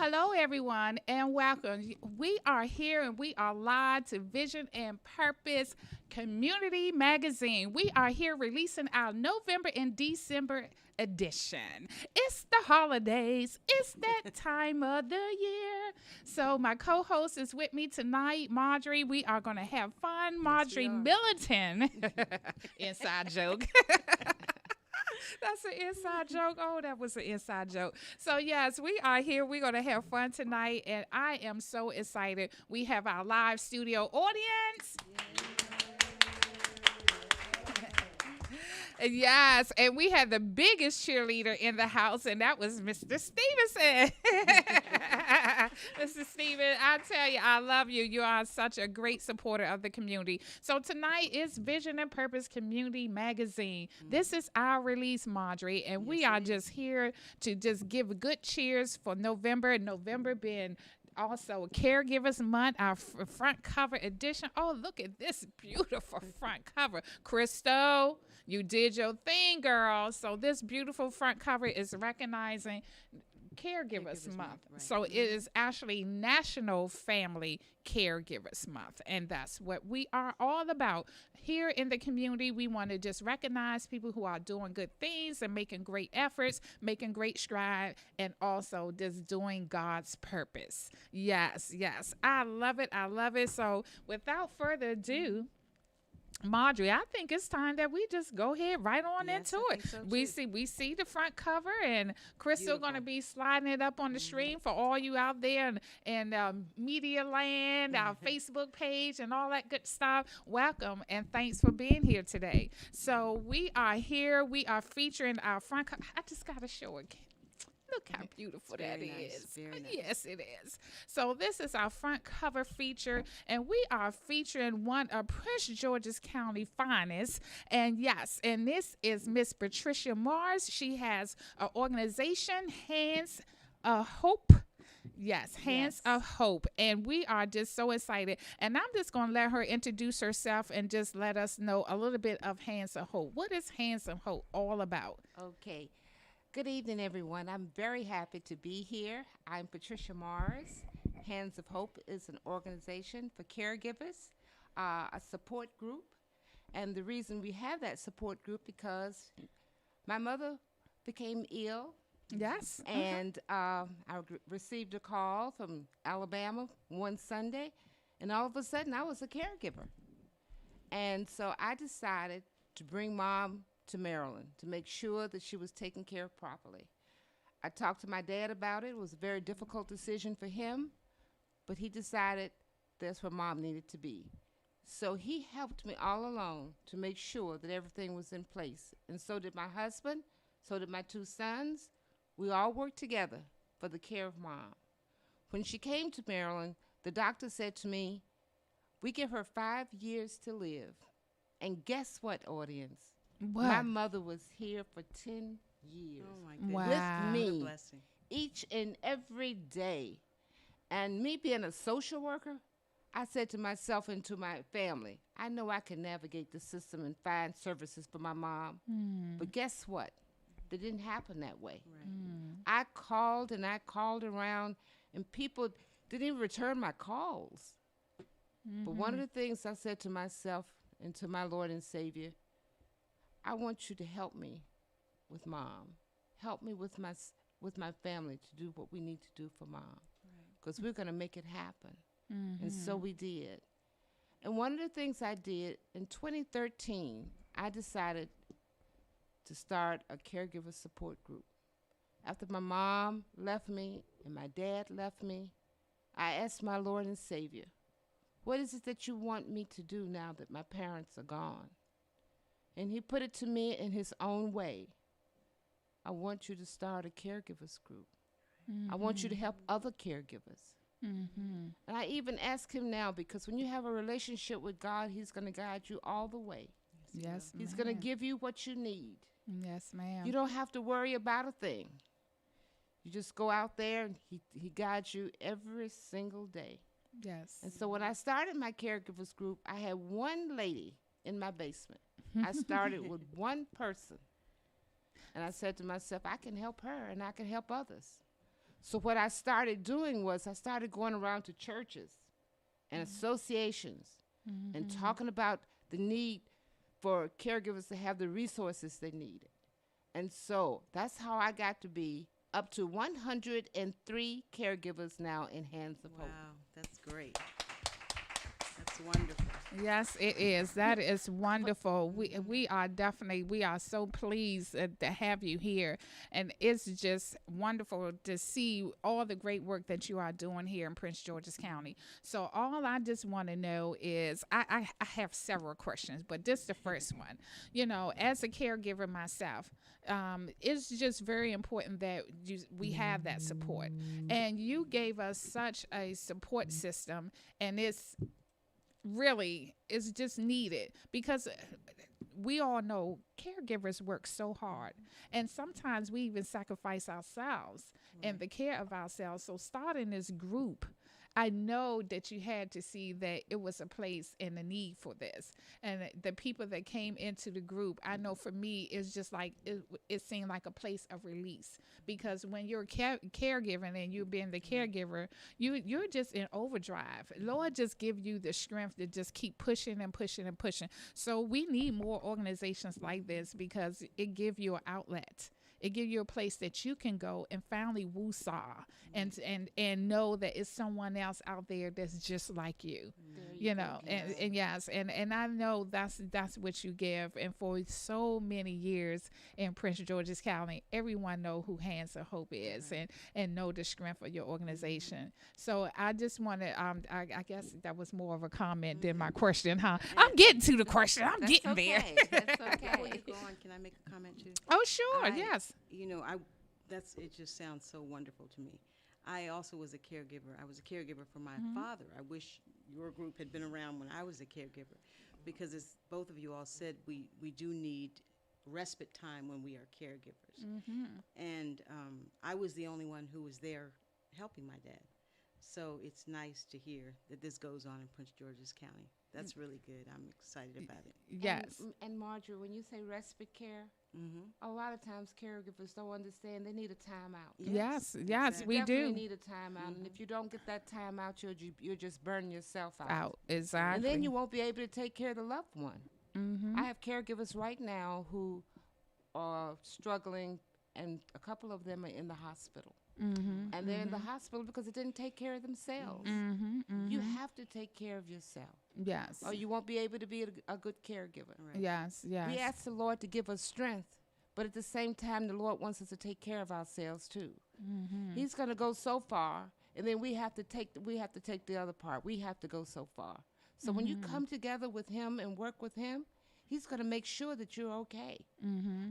Hello, everyone, and welcome. We are here and we are live to Vision and Purpose Community Magazine. We are here releasing our November and December edition. It's the holidays, it's that time of the year. So, my co host is with me tonight, Marjorie. We are going to have fun. Marjorie Militant. Inside joke. That's an inside joke. Oh, that was an inside joke. So, yes, we are here. We're going to have fun tonight, and I am so excited. We have our live studio audience. Yes, and we had the biggest cheerleader in the house, and that was Mr. Stevenson. Mr. Steven, I tell you, I love you. You are such a great supporter of the community. So tonight is Vision and Purpose Community Magazine. This is our release, Marjorie, and we are just here to just give good cheers for November, November being also Caregivers Month, our front cover edition. Oh, look at this beautiful front cover. Crystal, you did your thing, girl. So this beautiful front cover is recognizing Caregivers Month. Right. So it is actually National Family Caregivers Month, and that's what we are all about here in the community. We want to just recognize people who are doing good things and making great efforts, making great strides, and also just doing God's purpose. Yes, I love it. I love it. So without further ado, Marjorie, I think it's time that we just go ahead right on into it. So we see the front cover, and Crystal going to be sliding it up on the stream for all you out there and Media Land, our Facebook page, and all that good stuff. Welcome, and thanks for being here today. So we are here. We are featuring our front cover. I just got to show it. Look how beautiful that is. Very nice. Yes, it is. So this is our front cover feature, and we are featuring one of Prince George's County finest. And yes, and this is Miss Patricia Mars. She has an organization, Hands of Hope. Yes, Hands of Hope. And we are just so excited. And I'm just going to let her introduce herself and just let us know a little bit of Hands of Hope. What is Hands of Hope all about? Okay. Good evening, everyone. I'm very happy to be here. I'm Patricia Mars. Hands of Hope is an organization for caregivers, a support group. And the reason we have that support group because my mother became ill. Yes. And received a call from Alabama one Sunday, and all of a sudden I was a caregiver. And so I decided to bring Mom to Maryland to make sure that she was taken care of properly. I talked to my dad about it. It was a very difficult decision for him, but he decided that's where Mom needed to be. So he helped me all along to make sure that everything was in place. And so did my husband, so did my two sons. We all worked together for the care of Mom. When she came to Maryland, the doctor said to me, "We give her 5 years to live." And guess what, audience? What? My mother was here for 10 years. Oh my goodness. Wow. With me. What a blessing. Each and every day. And me being a social worker, I said to myself and to my family, I know I can navigate the system and find services for my mom. But guess what? It didn't happen that way. Right. I called and I called around, and people didn't even return my calls. But one of the things I said to myself and to my Lord and Savior, I want you to help me with Mom. Help me with my family to do what we need to do for Mom. Because we're going to make it happen. And so we did. And one of the things I did in 2013, I decided to start a caregiver support group. After my mom left me and my dad left me, I asked my Lord and Savior, what is it that you want me to do now that my parents are gone? And he put it to me in his own way. I want you to start a caregivers group. I want you to help other caregivers. And I even ask him now, because when you have a relationship with God, he's going to guide you all the way. Yes, He's going to give you what you need. Yes, ma'am. You don't have to worry about a thing. You just go out there and he guides you every single day. Yes. And so when I started my caregivers group, I had one lady in my basement. I started with one person. And I said to myself, I can help her and I can help others. So what I started doing was I started going around to churches and associations and talking about the need for caregivers to have the resources they needed. And so that's how I got to be up to 103 caregivers now in Hands of Hope. Wow, that's great. That's wonderful. Yes, it is. That is wonderful. We are so pleased to have you here, and it's just wonderful to see all the great work that you are doing here in Prince George's County. So all I just want to know is, I have several questions, but this is the first one. You know, as a caregiver myself, it's just very important that we have that support, and you gave us such a support system, and it's just needed, because we all know caregivers work so hard, and sometimes we even sacrifice ourselves in the care of ourselves. So starting this group, I know that you had to see that it was a place and a need for this. And the people that came into the group, I know for me, it's just like, it seemed like a place of release. Because when you're caregiving and you're being the caregiver, you're just in overdrive. Lord just give you the strength to just keep pushing and pushing and pushing. So we need more organizations like this, because it gives you an outlet. It gives you a place that you can go and finally woosah and know that it's someone else out there that's just like you. You know, and yes, and I know that's what you give. And for so many years in Prince George's County, everyone know who Hands of Hope is, and know the strength of your organization. So I just want to, I guess that was more of a comment than my question, huh? I'm getting to the question. I'm getting there. That's okay. Before you go on, can I make a comment too? Oh, sure, yes. You know, it just sounds so wonderful to me. I also was a caregiver. I was a caregiver for my father. I wish your group had been around when I was a caregiver, because as both of you all said, we do need respite time when we are caregivers. And I was the only one who was there helping my dad. So it's nice to hear that this goes on in Prince George's County. That's really good. I'm excited about it. Yes. And Marjorie, when you say respite care, a lot of times caregivers don't understand they need a timeout. Yes, exactly. we Definitely do. need a timeout, and if you don't get that time out, you'll just burn yourself out. Exactly. And then you won't be able to take care of the loved one. I have caregivers right now who are struggling, and a couple of them are in the hospital. And they're in the hospital because they didn't take care of themselves. You have to take care of yourself. Yes. Or you won't be able to be a good caregiver. Right. Yes, yes. We ask the Lord to give us strength, but at the same time, the Lord wants us to take care of ourselves too. He's going to go so far, and then we have to take the other part. We have to go so far. So when you come together with Him and work with Him, He's going to make sure that you're okay.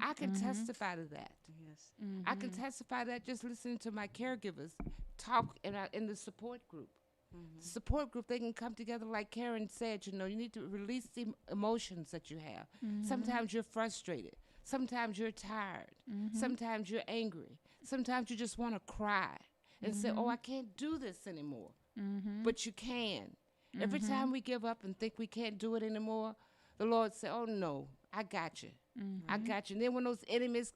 I can testify to that. Yes. I can testify to that just listening to my caregivers talk in the support group. The support group, they can come together like Karen said, you know, you need to release the emotions that you have. Sometimes you're frustrated. Sometimes you're tired. Sometimes you're angry. Sometimes you just want to cry and say, oh, I can't do this anymore. But you can. Every time we give up and think we can't do it anymore, the Lord said, oh, no, I got you. I got you. And then when those enemies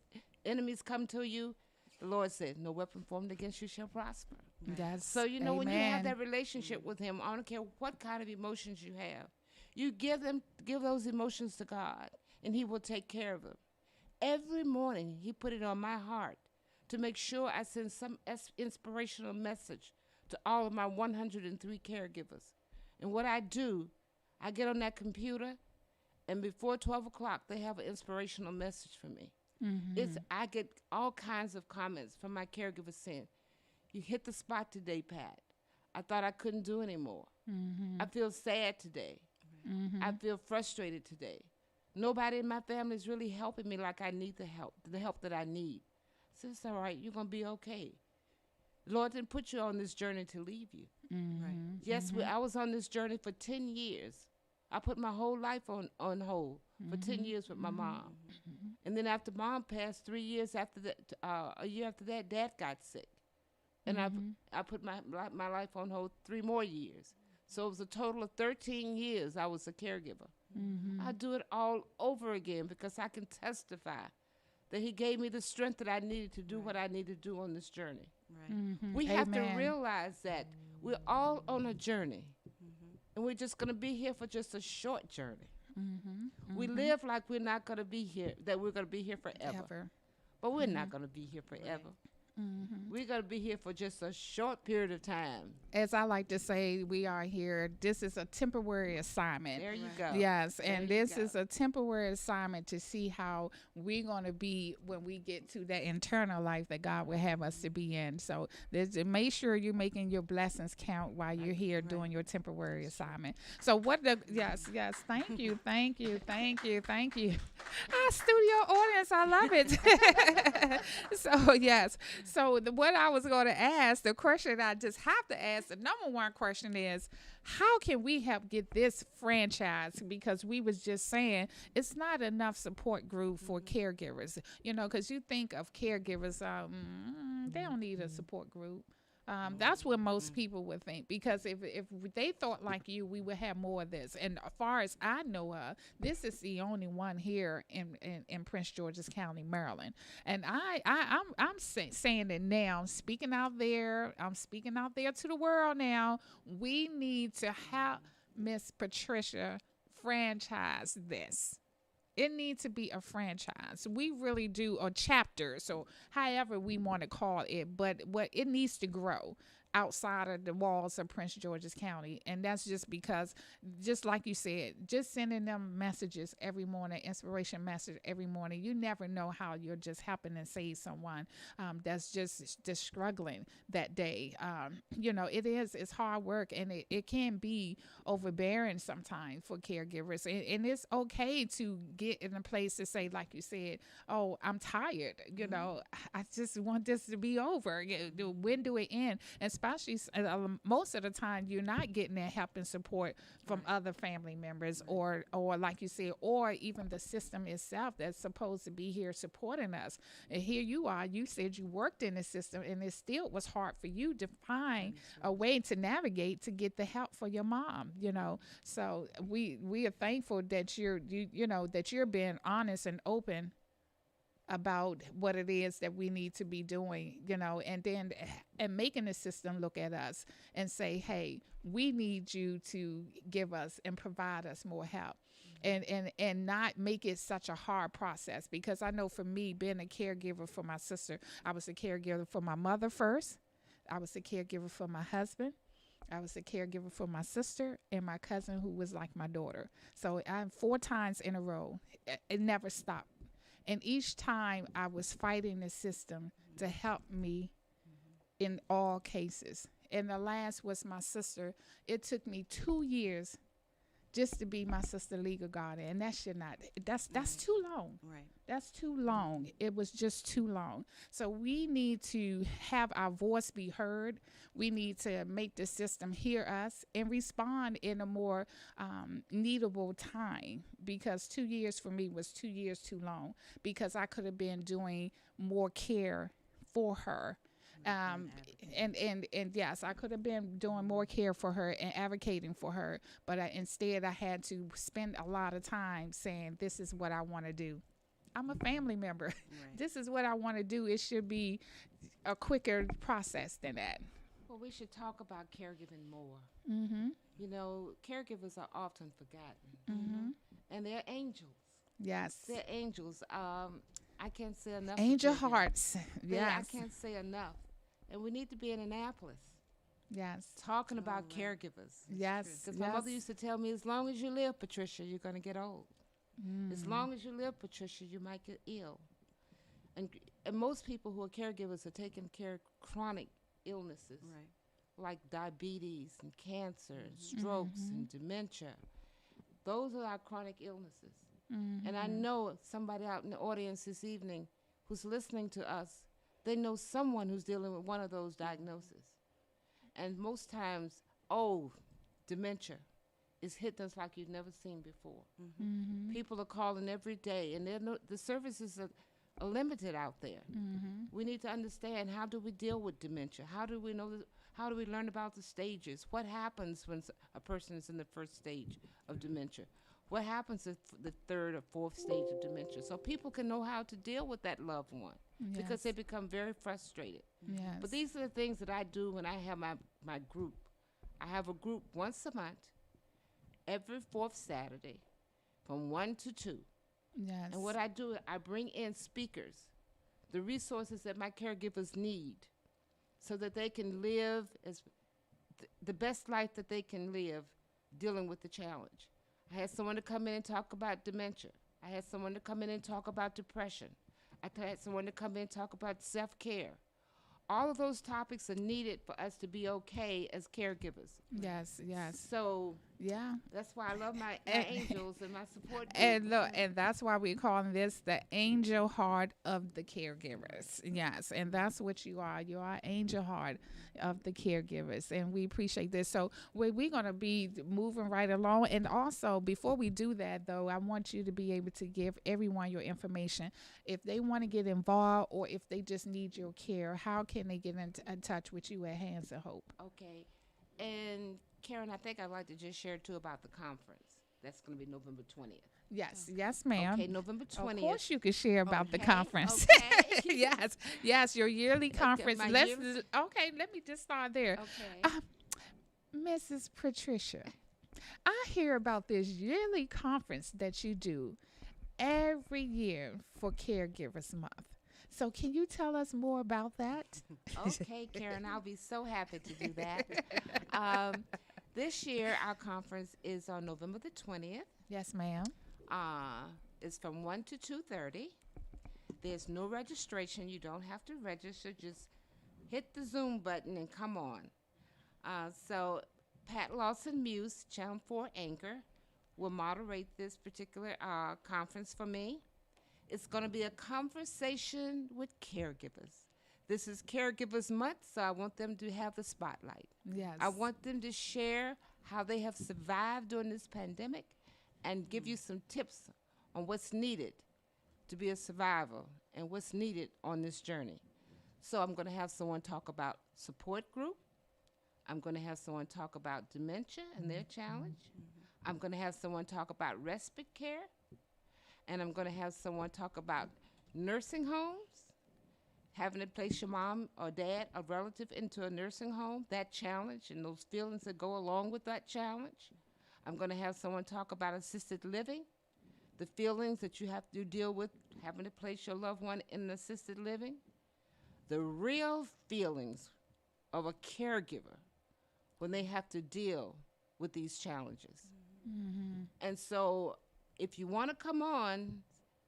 come to you, the Lord said, no weapon formed against you shall prosper. That's, So, you know, when you have amen. that relationship with Him, I don't care what kind of emotions you have, you give those emotions to God, and He will take care of them. Every morning, He put it on my heart to make sure I send some inspirational message to all of my 103 caregivers. And what I do, I get on that computer, and before 12 o'clock, they have an inspirational message for me. I get all kinds of comments from my caregivers saying, you hit the spot today, Pat. I thought I couldn't do anymore. I feel sad today. I feel frustrated today. Nobody in my family is really helping me like I need the help that I need. So it's all right. You're going to be okay. The Lord didn't put you on this journey to leave you. Right. Yes, I was on this journey for 10 years. I put my whole life on hold for 10 years with my mom. And then after Mom passed, 3 years after that, a year after that, Dad got sick. And I put my life on hold 3 more years. So it was a total of 13 years I was a caregiver. I do it all over again because I can testify that He gave me the strength that I needed to do what I needed to do on this journey. Right. We have to Amen. realize that we're all on a journey, Mm-hmm. and we're just going to be here for just a short journey. Mm-hmm. We live like we're not going to be here, that we're going to be here forever. Ever. But we're not going to be here forever. We're going to be here for just a short period of time. As I like to say, we are here. This is a temporary assignment. There you Right. go. Yes, There and you this go. is a temporary assignment to see how we're going to be when we get to that internal life that God will have us to be in. So make sure you're making your blessings count while you're here Right. doing your temporary assignment. So yes, thank you, thank you, thank you, thank you. Our studio audience, I love it. So yes, so what I was going to ask, the question I just have to ask, the number one question is, how can we help get this franchise? Because we was just saying it's not enough support group for caregivers, because you think of caregivers, they don't need a support group. That's what most people would think, because if they thought like you, we would have more of this. And as far as I know of, this is the only one here in Prince George's County, Maryland. And I'm saying it now, speaking out there. I'm speaking out there to the world now. We need to have Miss Patricia franchise this. It needs to be a franchise. We really do, or chapters, or however we want to call it. But it needs to grow outside of the walls of Prince George's County. And that's just because, just like you said, just sending them messages every morning, inspiration message every morning. You never know how you're just helping and save someone that's just struggling that day. It's hard work, and it can be overbearing sometimes for caregivers. And it's okay to get in a place to say, like you said, oh, I'm tired. I just want this to be over. When do it end? Especially most of the time, you're not getting that help and support from other family members, or like you said, or even the system itself that's supposed to be here supporting us. And here you are. You said you worked in the system, and it still was hard for you to find a way to navigate to get the help for your mom. So we are thankful that you're being honest and open about what it is that we need to be doing, and making the system look at us and say, hey, we need you to give us and provide us more help. And not make it such a hard process, because I know for me, being a caregiver for my sister, I was a caregiver for my mother first. I was a caregiver for my husband. I was a caregiver for my sister and my cousin, who was like my daughter. So I'm 4 times in a row. It never stopped. And each time I was fighting the system to help me in all cases. And the last was my sister. It took me 2 years just to be my sister legal guardian. And that's too long. Right. That's too long. It was just too long. So we need to have our voice be heard. We need to make the system hear us and respond in a more needable time, because 2 years for me was 2 years too long, because I could have been doing more care for her. And yes, I could have been doing more care for her and advocating for her, but instead I had to spend a lot of time saying, this is what I want to do. I'm a family member. Right. This is what I want to do. It should be a quicker process than that. Well, we should talk about caregiving more. Mm-hmm. Caregivers are often forgotten, Mm-hmm. and they're angels. Yes. They're angels. I can't say enough. Angel for caregivers. hearts. Yeah, Yes. I can't say enough. And we need to be in Annapolis Yes. talking about right. caregivers. Yes. Because my mother used to tell me, as long as you live, Patricia, you're going to get old. As long as you live, Patricia, you might get ill. And most people who are caregivers are taking care of chronic illnesses, Right. like diabetes and cancer and strokes and dementia. Those are our chronic illnesses. And I know somebody out in the audience this evening who's listening to us, they know someone who's dealing with one of those diagnoses. And most times, dementia is hitting us like you've never seen before. People are calling every day, and the services are limited out there. We need to understand, how do we deal with dementia? How do we know? How do we learn about the stages? What happens when a person is in the first stage of dementia? what happens at the third or fourth stage of dementia, so people can know how to deal with that loved one because they become very frustrated. Yes. But these are the things that I do when I have my group. I have a group once a month, every fourth Saturday, from 1 to 2. Yes. And what I do, I bring in speakers, the resources that my caregivers need, so that they can live as the best life that they can live dealing with the challenge. I had someone to come in and talk about dementia. I had someone to come in and talk about depression. I had someone to come in and talk about self-care. All of those topics are needed for us to be okay as caregivers. Yes, yes. So Yeah. that's why I love my angels and my support group. And look, and that's why we call this the angel heart of the caregivers. Yes, and that's what you are. You are angel heart of the caregivers, and we appreciate this. So we're going to be moving right along. And also, before we do that, though, I want you to be able to give everyone your information. If they want to get involved or if they just need your care, how can they get in touch with you at Hands of Hope? Okay. And Karen, I think I'd like to just share too about the conference. That's going to be November 20th. Yes, yes, ma'am. Okay, November 20th. Of course, you can share about the Okay, conference. okay. Yes, yes, your yearly conference. my Let's yearly- okay. Let me just start there. Okay. Mrs. Patricia, I hear about this yearly conference that you do every year for Caregivers Month. So can you tell us more about that? Okay, Karen, I'll be so happy to do that. This year, our conference is on November the 20th. Yes, ma'am. It's from 1 to 2:30. There's no registration. You don't have to register. Just hit the Zoom button and come on. So Pat Lawson Muse, Channel 4 anchor, will moderate this particular conference for me. It's going to be a conversation with caregivers. This is Caregivers Month, so I want them to have the spotlight. Yes. I want them to share how they have survived during this pandemic and give you some tips on what's needed to be a survivor and what's needed on this journey. So I'm going to have someone talk about support group. I'm going to have someone talk about dementia and their challenge. I'm going to have someone talk about respite care. And I'm going to have someone talk about nursing homes, having to place your mom or dad, a relative, into a nursing home, that challenge and those feelings that go along with that challenge. I'm going to have someone talk about assisted living, the feelings that you have to deal with having to place your loved one in assisted living, the real feelings of a caregiver when they have to deal with these challenges. And so if you want to come on,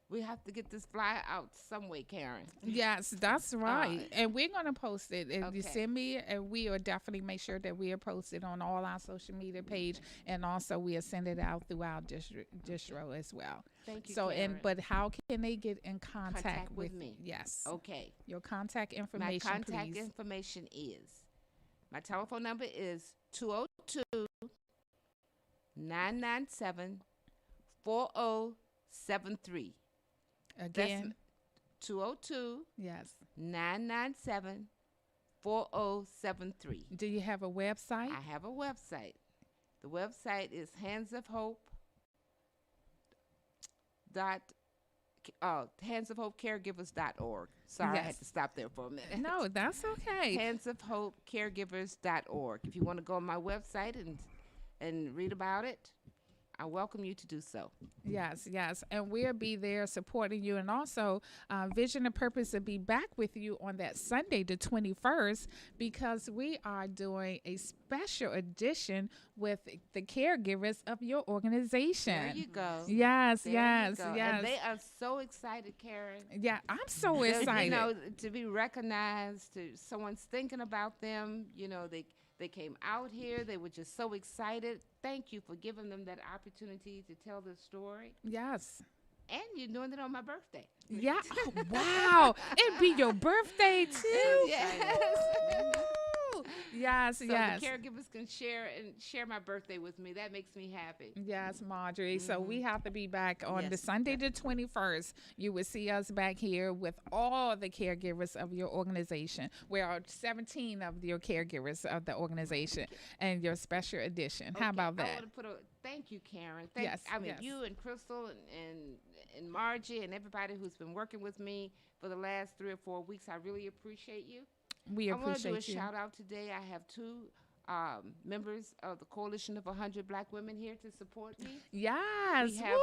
we have to get this flyer out some way, Karen. Yes, that's right. And we're going to post it. If you Okay. send me, and we will definitely make sure that we are posted on all our social media page. And also we'll send it out through our distro as well. Thank you, So, Karen. but how can they get in contact with me. Yes. Okay. Your contact My information, contact please. information is, my telephone number is 202-997-4073. Again, 202 yes. 997-4073. Do you have a website? I have a website. The website is handsofhopecaregivers.org. Sorry, I Yes. had to stop there for a minute. No, that's okay. Handsofhopecaregivers.org. If you want to go on my website and read about it, I welcome you to do so. Yes, yes. And we'll be there supporting you. And also, Vision and Purpose will be back with you on that Sunday, the 21st, because we are doing a special edition with the caregivers of your organization. There you go. Yes, There you yes, go. yes. And they are so excited, Karen. Yeah, I'm so They're, excited. You know, to be recognized, to someone's thinking about them. You know, they came out here. They were just so excited. Thank you for giving them that opportunity to tell their story. Yes. And you're doing it on my birthday. Yeah. Oh, wow. It'd be your birthday, too. Yes. Ooh. Yes, So yes. the caregivers can share my birthday with me. That makes me happy. Yes, Marjorie. So we have to be back on the Yes, Sunday the definitely. 21st. You will see us back here with all the caregivers of your organization. We are 17 of your caregivers of the organization and your special edition. How Okay, about I that? want to put a thank you, Karen. Yes, I mean yes. you and Crystal and Margie and everybody who's been working with me for the last 3 or 4 weeks. I really appreciate you. We I want to do a appreciate you. shout out today. I have two members of the Coalition of 100 Black Women here to support me. Yes. We have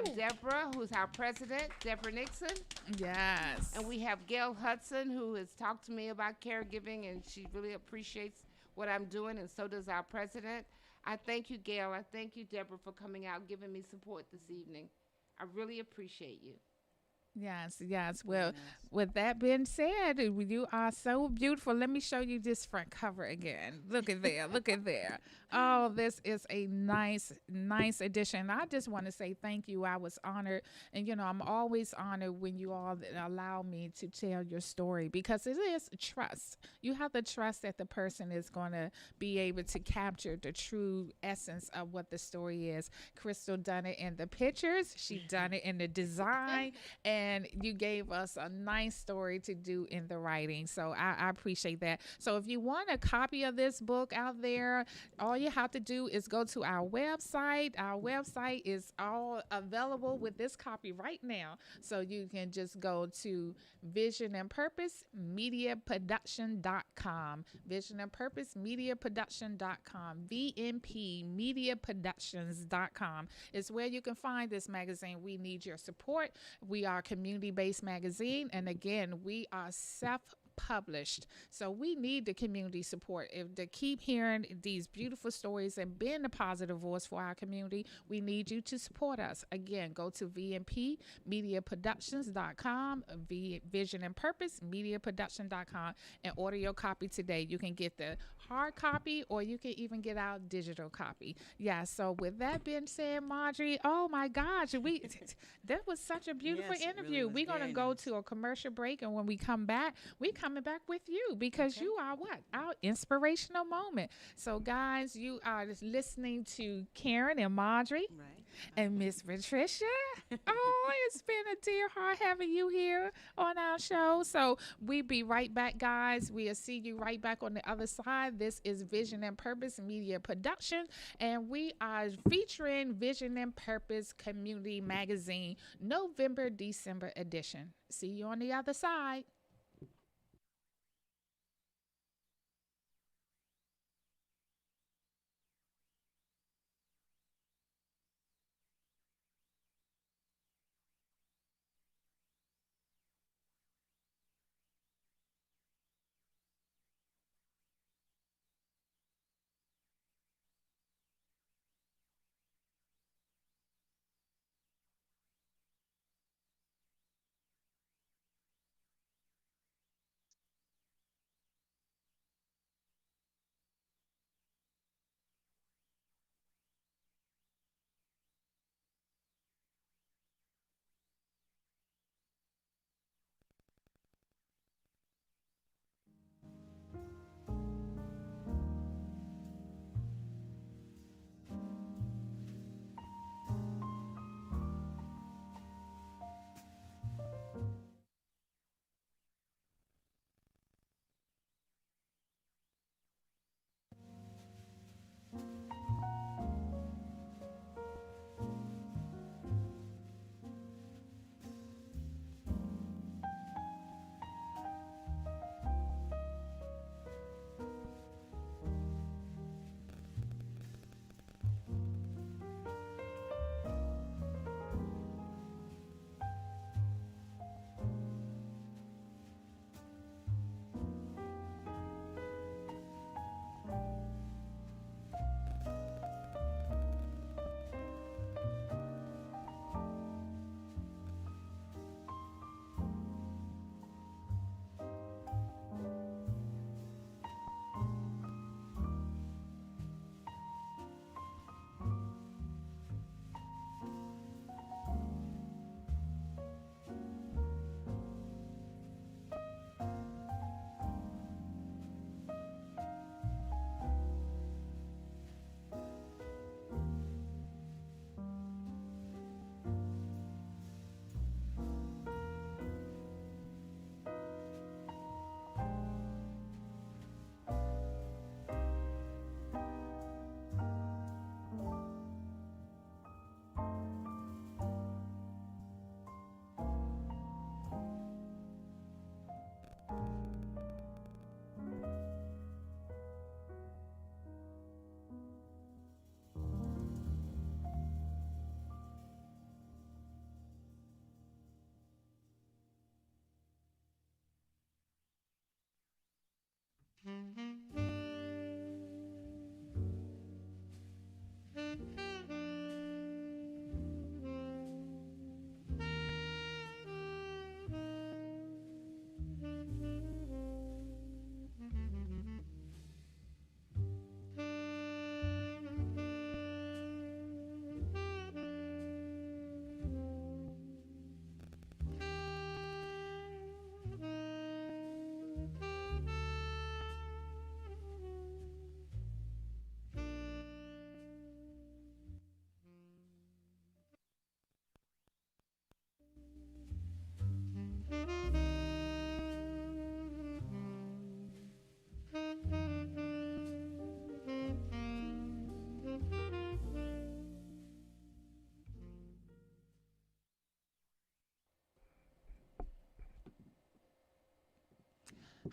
Woohoo! Deborah, who's our president, Deborah Nixon, Yes. and we have Gail Hudson, who has talked to me about caregiving, and she really appreciates what I'm doing, and so does our president. I thank you, Gail. I thank you, Deborah, for coming out, giving me support this evening. I really appreciate you. Yes, yes. Very Well, nice. with that being said, you are so beautiful. Let me show you this front cover again. Look at there. Look at there. Oh, this is a nice, nice addition. I just want to say thank you. I was honored. And, I'm always honored when you all allow me to tell your story because it is trust. You have to trust that the person is going to be able to capture the true essence of what the story is. Crystal done it in the pictures. She done it in the design. And you gave us a nice story to do in the writing. So I appreciate that. So if you want a copy of this book out there, all you have to do is go to our website. Our website is all available with this copy right now. So you can just go to Vision and Purpose Media Production.com. Vision and Purpose Media Production.com. VNP Media Productions.com is where you can find this magazine. We need your support. We are a community-based magazine, and again, we are self-published, so we need the community support. If to keep hearing these beautiful stories and being a positive voice for our community, we need you to support us. Again, go to vnpmediaproductions.com, Vision and Purpose Mediaproduction.com, and order your copy today. You can get the hard copy, or you can even get our digital copy. Yeah. So with that being said, Marjorie, oh my gosh, that was such a beautiful Yes, it really interview. was We're gonna very go nice. to a commercial break, and when we come back, we coming back with you because Okay. you are what our inspirational moment. So guys, you are just listening to Karen and Marjorie Right. and Miss Patricia. Oh, it's been a dear heart having you here on our show. So we be right back, guys. We'll see you right back on the other side. This is Vision and Purpose Media Production, and we are featuring Vision and Purpose Community Magazine, November, December edition. See you on the other side.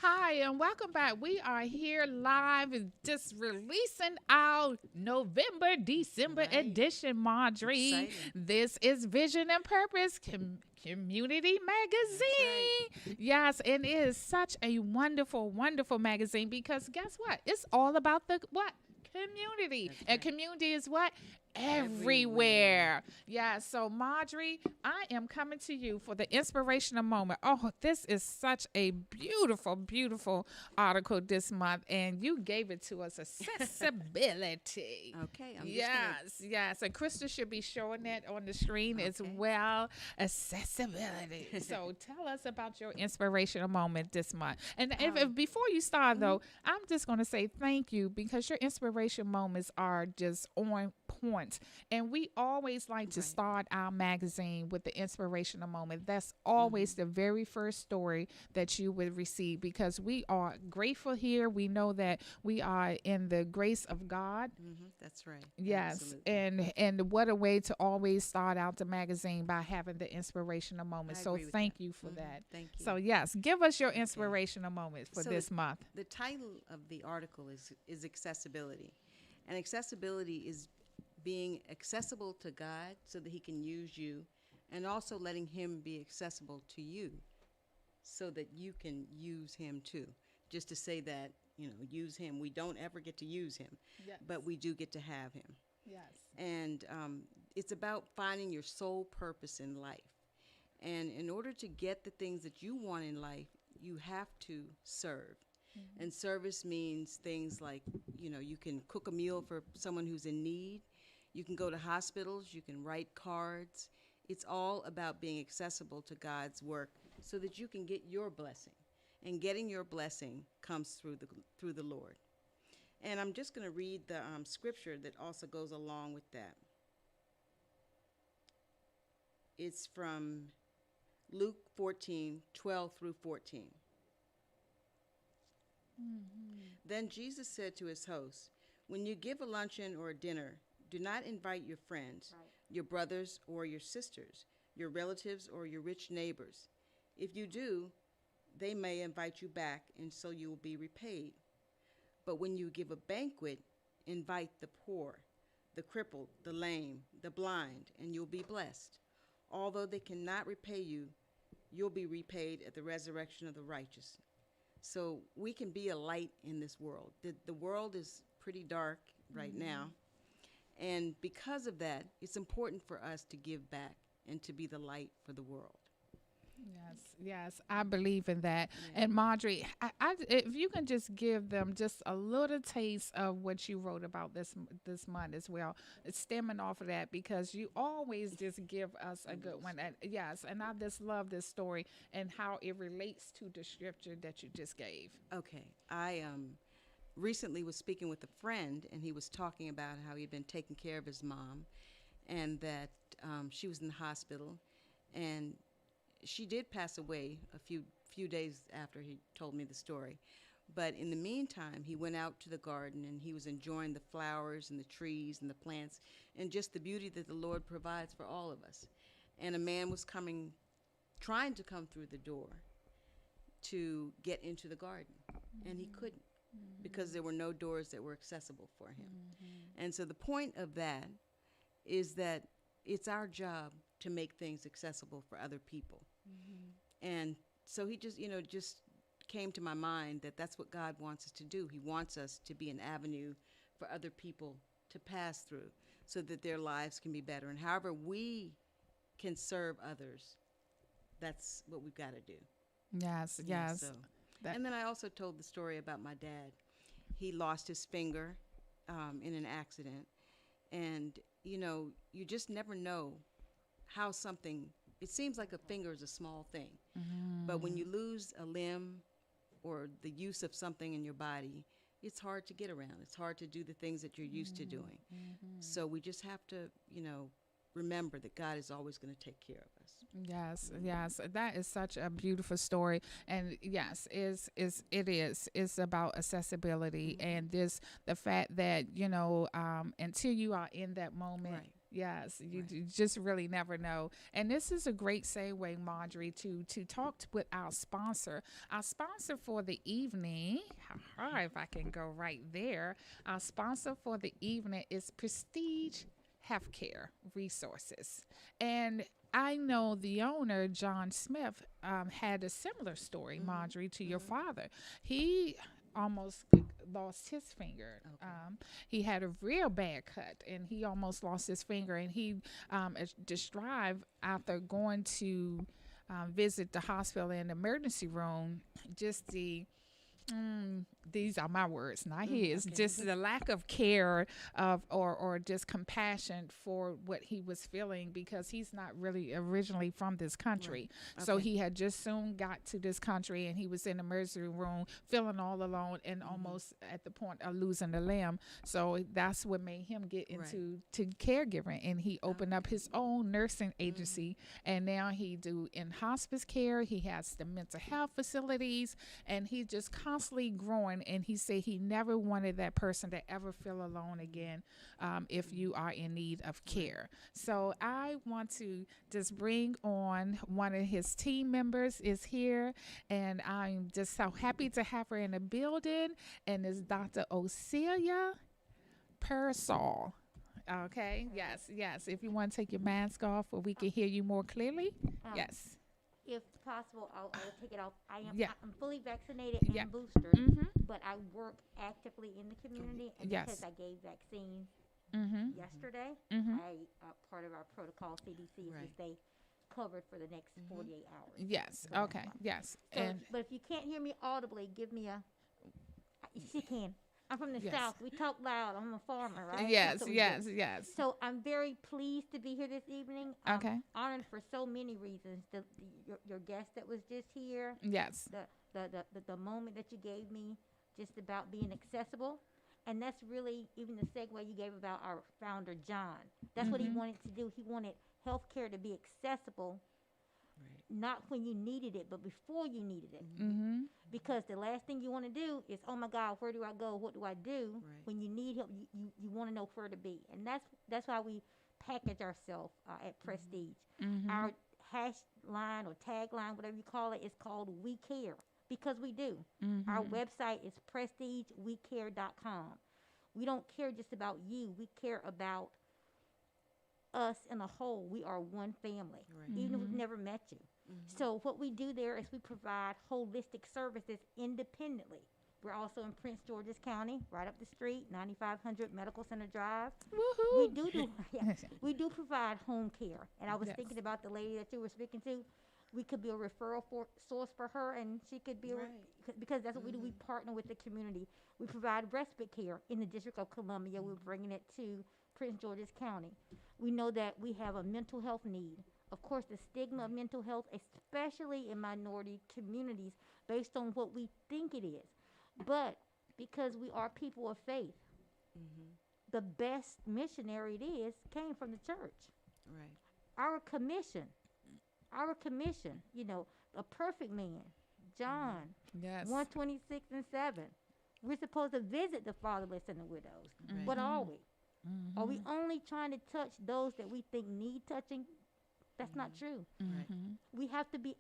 Hi, and welcome back. We are here live and just releasing our November, December Right. edition, Marjorie. Exciting. This is Vision and Purpose Community That's right. Magazine. Yes, and it is such a wonderful, wonderful magazine because guess what? It's all about the what? Community. That's And right. community is what? Everywhere. Everywhere. Yeah. So, Marjorie, I am coming to you for the inspirational moment. Oh, this is such a beautiful, beautiful article this month, and you gave it to us accessibility. Okay. I'm just Yes, yes. And Krista should be showing that on the screen as Okay. well. Accessibility. So tell us about your inspirational moment this month. And if before you start though, I'm just gonna say thank you because your inspiration moments are just on point. And we always like to Right. start our magazine with the inspirational moment. That's always the very first story that you would receive because we are grateful here. We know that we are in the grace of God. That's right. Yes, Absolutely. and what a way to always start out the magazine by having the inspirational moment. I So agree with thank that. you for that. Thank you. So yes, give us your inspirational moment for So this month. the title of the article is accessibility, and accessibility is being accessible to God so that He can use you, and also letting Him be accessible to you so that you can use Him too. Just to say that, use Him. We don't ever get to use Him, Yes. but we do get to have Him. Yes. And it's about finding your sole purpose in life. And in order to get the things that you want in life, you have to serve. And service means things like, you can cook a meal for someone who's in need. You can go to hospitals. You can write cards. It's all about being accessible to God's work so that you can get your blessing. And getting your blessing comes through the Lord. And I'm just going to read the scripture that also goes along with that. It's from Luke 14:12 through 14. Then Jesus said to his hosts, "When you give a luncheon or a dinner, do not invite your friends, your brothers or your sisters, your relatives or your rich neighbors. If you do, they may invite you back, and so you will be repaid. But when you give a banquet, invite the poor, the crippled, the lame, the blind, and you'll be blessed. Although they cannot repay you, you'll be repaid at the resurrection of the righteous." So we can be a light in this world. The world is pretty dark right now. And because of that, it's important for us to give back and to be the light for the world. Yes, yes, I believe in that. And Marjorie, if you can just give them just a little taste of what you wrote about this month as well, it's stemming off of that because you always just give us a good one. And yes, and I just love this story and how it relates to the scripture that you just gave. Okay. I recently was speaking with a friend, and he was talking about how he'd been taking care of his mom and that she was in the hospital. And she did pass away a few days after he told me the story. But in the meantime, he went out to the garden and he was enjoying the flowers and the trees and the plants and just the beauty that the Lord provides for all of us. And a man was trying to come through the door to get into the garden, and he couldn't because there were no doors that were accessible for him. And so the point of that is that it's our job to make things accessible for other people. And so he just came to my mind that that's what God wants us to do. He wants us to be an avenue for other people to pass through so that their lives can be better. And however we can serve others, that's what we've got to do. Yes, Yeah, yes. so. That- And then I also told the story about my dad. He lost his finger in an accident. And, you just never know how something, it seems like a finger is a small thing. But when you lose a limb or the use of something in your body, it's hard to get around. It's hard to do the things that you're used to doing. So we just have to, remember that God is always going to take care of us. Yes, yes, that is such a beautiful story, and yes, it is. It's about accessibility and the fact that until you are in that moment, Right. Yes, you, Right. you just really never know. And this is a great segue, Marjorie, to talk with our sponsor. Our sponsor for the evening, if I can go right there, our sponsor for the evening is Prestige Healthcare Resources. And I know the owner, John Smith, had a similar story, Marjorie, to your father. He almost lost his finger. Okay. He had a real bad cut, and he almost lost his finger. And he described after going to visit the hospital in the emergency room, just these are my words, not his. Okay. Just the lack of care or just compassion for what he was feeling, because he's not really originally from this country. Right. So Okay. he had just soon got to this country, and he was in the emergency room feeling all alone and almost at the point of losing a limb. So that's what made him get into to caregiving, and he opened up his own nursing agency, and now he do in hospice care. He has the mental health facilities, and he just constantly growing. And he said he never wanted that person to ever feel alone again, if you are in need of care. So I want to just bring on one of his team members is here, and I'm just so happy to have her in the building. And it's Dr. Ocelia Persol. Okay. Yes. Yes. If you want to take your mask off, or we can hear you more clearly. Yes. If possible, I'll take it off. Yeah. I'm fully vaccinated and Yeah. boosted, Mm-hmm. but I work actively in the community, and Yes. because I gave vaccines Mm-hmm. yesterday, Mm-hmm. part of our protocol CDC is to Right. stay covered for the next 48 hours. Yes. So that's Okay. why. Yes. So, And but if you can't hear me audibly, give me a. She can. I'm from the Yes. South. We talk loud. I'm a farmer, right? yes. That's what we Yes. do. Yes. So I'm very pleased to be here this evening. Okay. Honored for so many reasons. Your guest that was just here, Yes. the moment that you gave me just about being accessible, and that's really even the segue you gave about our founder John. That's what he wanted to do. He wanted healthcare to be accessible, Right. not when you needed it, but before you needed it. Mm-hmm. Because the last thing you want to do is, oh my God, where do I go? What do I do? Right. When you need help, you want to know where to be, and that's why we package ourselves at Prestige. Mm-hmm. Our hash line or tagline, whatever you call it, is called We Care, because we do. Mm-hmm. Our website is prestigewecare.com. We don't care just about you. We care about us in a whole. We are one family, Right. even if we've never met you. So what we do there is we provide holistic services independently. We're also in Prince George's County, right up the street, 9500 Medical Center Drive. Woohoo. We do provide home care. And I was Yes. thinking about the lady that you were speaking to. We could be a referral source for her, and she could be because that's what we do. We partner with the community. We provide respite care in the District of Columbia. We're bringing it to Prince George's County. We know that we have a mental health need. Of course, the stigma of mental health, especially in minority communities, based on what we think it is. But because we are people of faith, the best missionary it is came from the church. Right. Our commission, a perfect man, John, Yes. 126 and 7. We're supposed to visit the fatherless and the widows. Right. But are we? Are we only trying to touch those that we think need touching? That's not true. Right. We have to be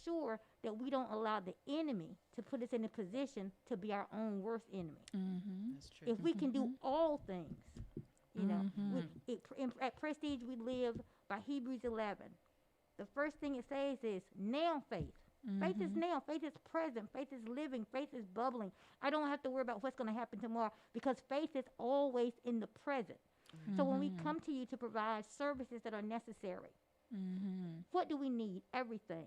sure that we don't allow the enemy to put us in a position to be our own worst enemy. That's true. If we can do all things, at Prestige we live by Hebrews 11. The first thing it says is now faith. Faith is now. Faith is present. Faith is living. Faith is bubbling. I don't have to worry about what's going to happen tomorrow, because faith is always in the present. So when we come to you to provide services that are necessary, what do we need? Everything.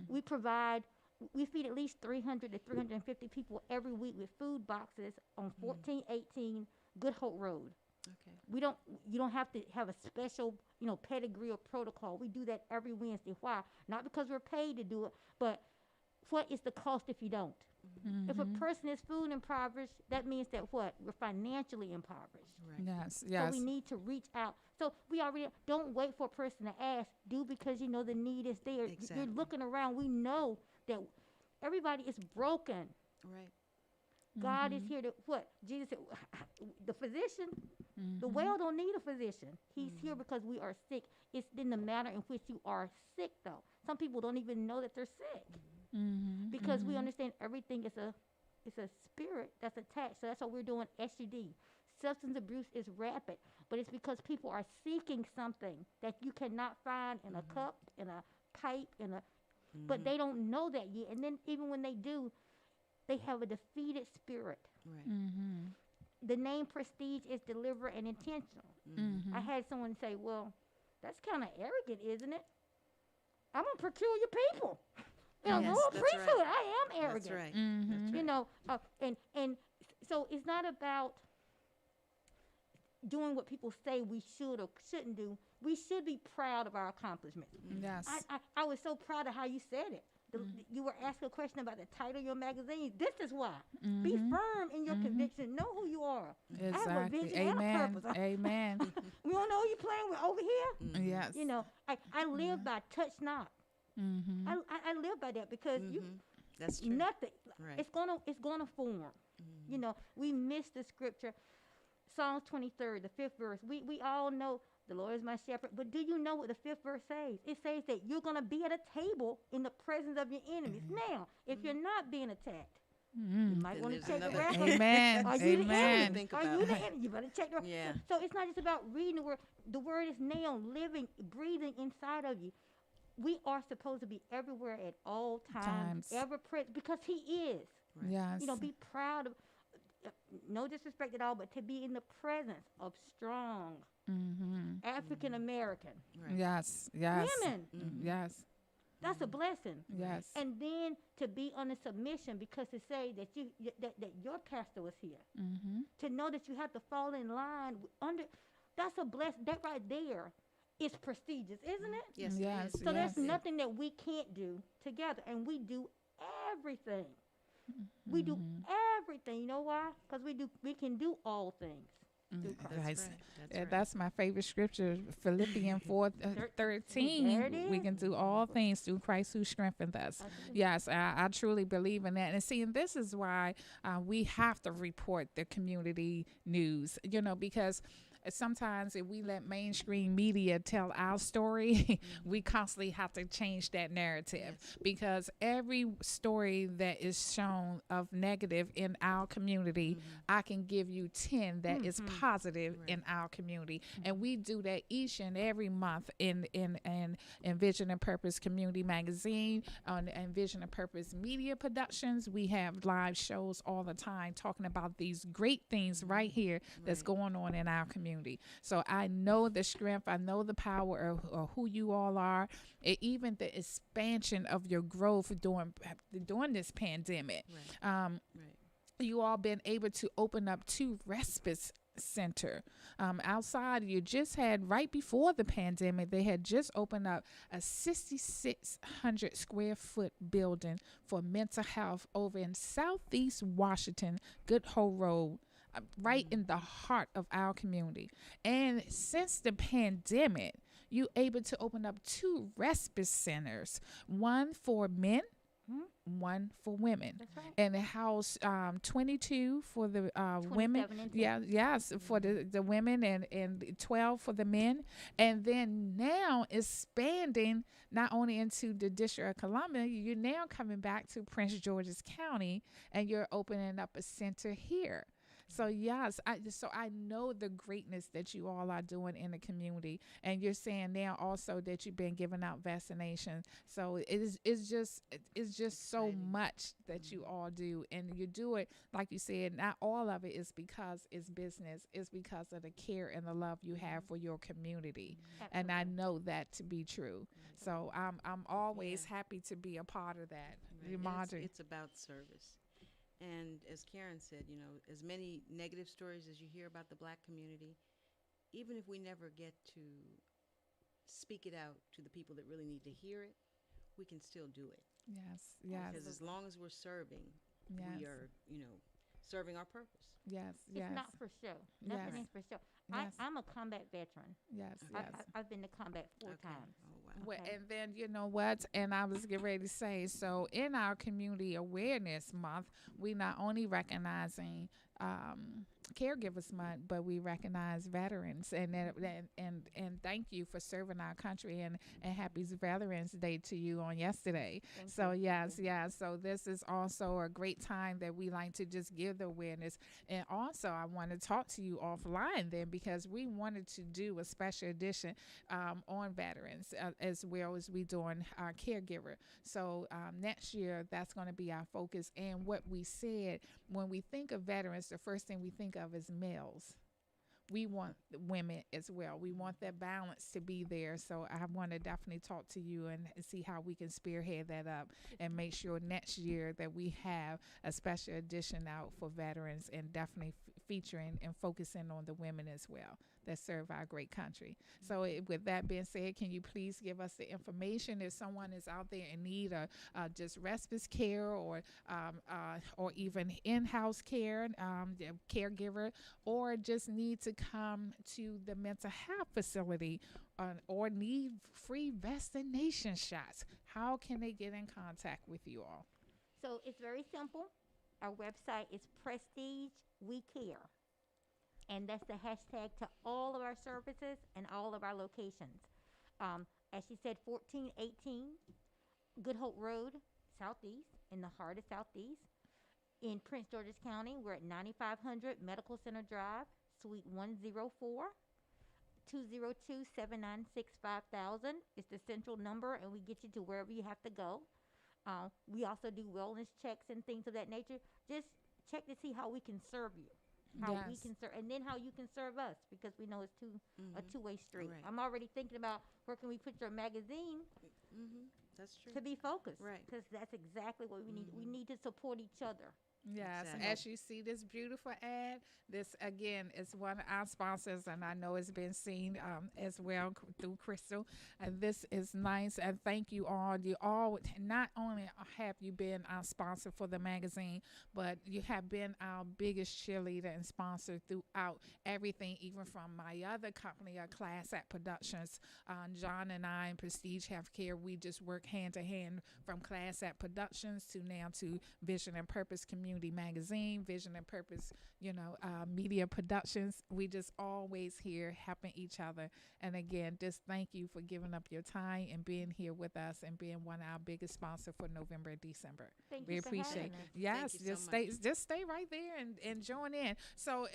We feed at least 300 to 350 people every week with food boxes on 1418 Good Hope Road. Okay. You don't have to have a special, pedigree or protocol. We do that every Wednesday. Why? Not because we're paid to do it, but what is the cost if you don't? If a person is food impoverished, that means that what? We're financially impoverished. Right. Yes. So Yes. we need to reach out. So we already don't wait for a person to ask. Do because you know the need is there. Exactly. You're looking around. We know that everybody is broken. Right. God is here to what? Jesus said, the physician, The well don't need a physician. He's here because we are sick. It's in the manner in which you are sick, though. Some people don't even know that they're sick because we understand everything is a spirit that's attached. So that's what we're doing. SUD, substance abuse, is rapid, but it's because people are seeking something that you cannot find in a cup, in a pipe, but they don't know that yet. And then even when they do, they have a defeated spirit. Right. The name prestige is deliberate and intentional. I had someone say, well, that's kind of arrogant, isn't it? I'm a peculiar people. In a Yes, royal that's priesthood, right. I am arrogant. That's right. Mm-hmm. You know, and so it's not about doing what people say we should or shouldn't do. We should be proud of our accomplishments. Yes. I was so proud of how you said it. You were asking a question about the title of your magazine. This is why. Be firm in your conviction. Know who you are. I have a Exactly. vision and a Amen. purpose. Amen. We don't know who you're playing with over here. Yes. You know, I live by touch not. I live by that because you That's true. nothing. Right. It's gonna form. You know, we miss the scripture. Psalms 23, the 5th verse. We all know the Lord is my shepherd, but do you know what the 5th verse says? It says that you're gonna be at a table in the presence of your enemies. Now, if you're not being attacked, you might Then want to there's check the another- reference. Amen. Are you the Amen. enemy? Think Are about you the it. enemy? You better check the Yeah. So it's not just about reading the word. The word is now living, breathing inside of you. We are supposed to be everywhere at all times. Ever present, because he is. Right. Yes. You know, be proud of, no disrespect at all, but to be in the presence of strong African American Right. Yes. Yes. women. Yes. That's a blessing. Yes. And then to be under submission, because to say that that your pastor was here, to know that you have to fall in line under, that's a blessing. That right there is prestigious, isn't it? Yes. Yes. It is. So Yes. there's nothing that we can't do together, and we do everything. We do everything. You know why? Because we can do all things through Christ. That's Right. right. That's Yeah, right. that's my favorite scripture, Philippians 4:13. There it We is. can do all things through Christ who strengthens us. Absolutely. Yes, I truly believe in that. And see, and this is why we have to report the community news, you know, because sometimes if we let mainstream media tell our story, we constantly have to change that narrative because every story that is shown of negative in our community, I can give you 10 that is positive in our community. And we do that each and every month in Vision and Purpose Community Magazine, and Vision and Purpose Media Productions. We have live shows all the time talking about these great things right here that's going on in our community. So I know the strength, I know the power of who you all are, even the expansion of your growth during this pandemic. Right. You all been able to open up 2 respite center outside. You just had, right before the pandemic, they had just opened up a 6,600 square foot building for mental health over in Southeast Washington, Good Hope Road, right in the heart of our community. And since the pandemic, you able to open up 2 respite centers, one for men, one for women. That's right. And it housed 22 for the women. 27 and 10. Yeah, yes, for the women, and 12 for the men. And then now expanding not only into the District of Columbia, you're now coming back to Prince George's County, and you're opening up a center here. So yes, I know the greatness that you all are doing in the community, and you're saying now also that you've been giving out vaccinations. So it's just so much that you all do, and you do it like you said. Not all of it is because it's business; it's because of the care and the love you have for your community, and I know that to be true. So I'm always happy to be a part of that. Right. And Marjorie. it's about service. And as Karen said, you know, as many negative stories as you hear about the Black community, even if we never get to speak it out to the people that really need to hear it, we can still do it. Yes. Because as long as we're serving, Yes. we are, you know, serving our purpose. Yes. It's not for show. Nothing Yes. is for show. Yes. I'm a combat veteran. Yes. I've been to combat 4 times. Oh, wow. Well, Okay. and then you know what? And I was getting ready to say, so in our Community Awareness Month, we not only recognizing Caregivers Month, but we recognize veterans, and thank you for serving our country, and happy Veterans Day to you on yesterday. Thank So you. yes, yes. So this is also a great time that we like to just give the awareness, and also I want to talk to you offline then, because we wanted to do a special edition on veterans, as well as we doing our caregiver. So next year that's going to be our focus. And what we said, when we think of veterans, the first thing we think of is males. We want the women as well. We want that balance to be there. So I want to definitely talk to you and see how we can spearhead that up and make sure next year that we have a special edition out for veterans, and definitely featuring and focusing on the women as well that serve our great country. So with that being said, can you please give us the information if someone is out there in need of just respite care, or even in-house care, the caregiver, or just need to come to the mental health facility, or need free vaccination shots? How can they get in contact with you all? So it's very simple. Our website is Prestige We Care. And that's the hashtag to all of our services and all of our locations. As she said, 1418 Good Hope Road, Southeast, in the heart of Southeast. In Prince George's County, we're at 9500 Medical Center Drive, Suite 104. 202-796-5000 is the central number, and we get you to wherever you have to go. We also do wellness checks and things of that nature. Just check to see how we can serve you, how we Yes. can serve, and then how you can serve us, because we know it's a two-way street. Right. I'm already thinking about where can we put your magazine That's true. to be focused, Right. because that's exactly what we need. We need to support each other. Yes, Exactly. as you see this beautiful ad, this again is one of our sponsors, and I know it's been seen as well through Crystal. And this is nice, and thank you all. You all, not only have you been our sponsor for the magazine, but you have been our biggest cheerleader and sponsor throughout everything, even from my other company, Class Act Productions. John and I in Prestige Healthcare, we just work hand to hand, from Class Act Productions to now to Vision and Purpose Community Magazine, Vision and Purpose, media productions. We just always here helping each other. And again, just thank you for giving up your time and being here with us and being one of our biggest sponsors for November and December. Thank We you for appreciate having it. us. Yes, Thank you just so stay much. just stay right there and join in. So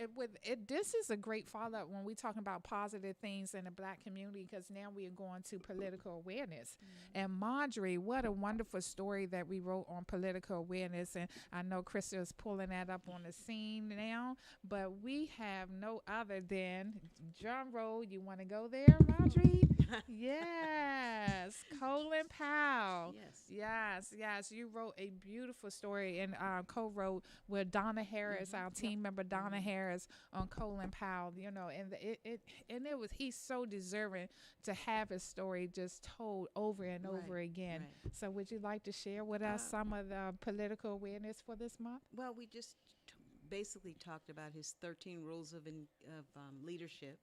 this is a great follow up when we talking about positive things in the Black community, because now we are going to political awareness. And Marjorie, what a wonderful story that we wrote on political awareness. And I know Krista is pulling that up on the scene now, but we have no other than drum roll. You want to go there, Marjorie? Yes, Colin Powell. Yes. Yes. You wrote a beautiful story and co-wrote with Donna Harris, our team member Donna Harris, on Colin Powell. And he's so deserving to have his story just told over and over again. Right. So would you like to share with us some of the political awareness for this month? Well, we just basically talked about his 13 rules of leadership,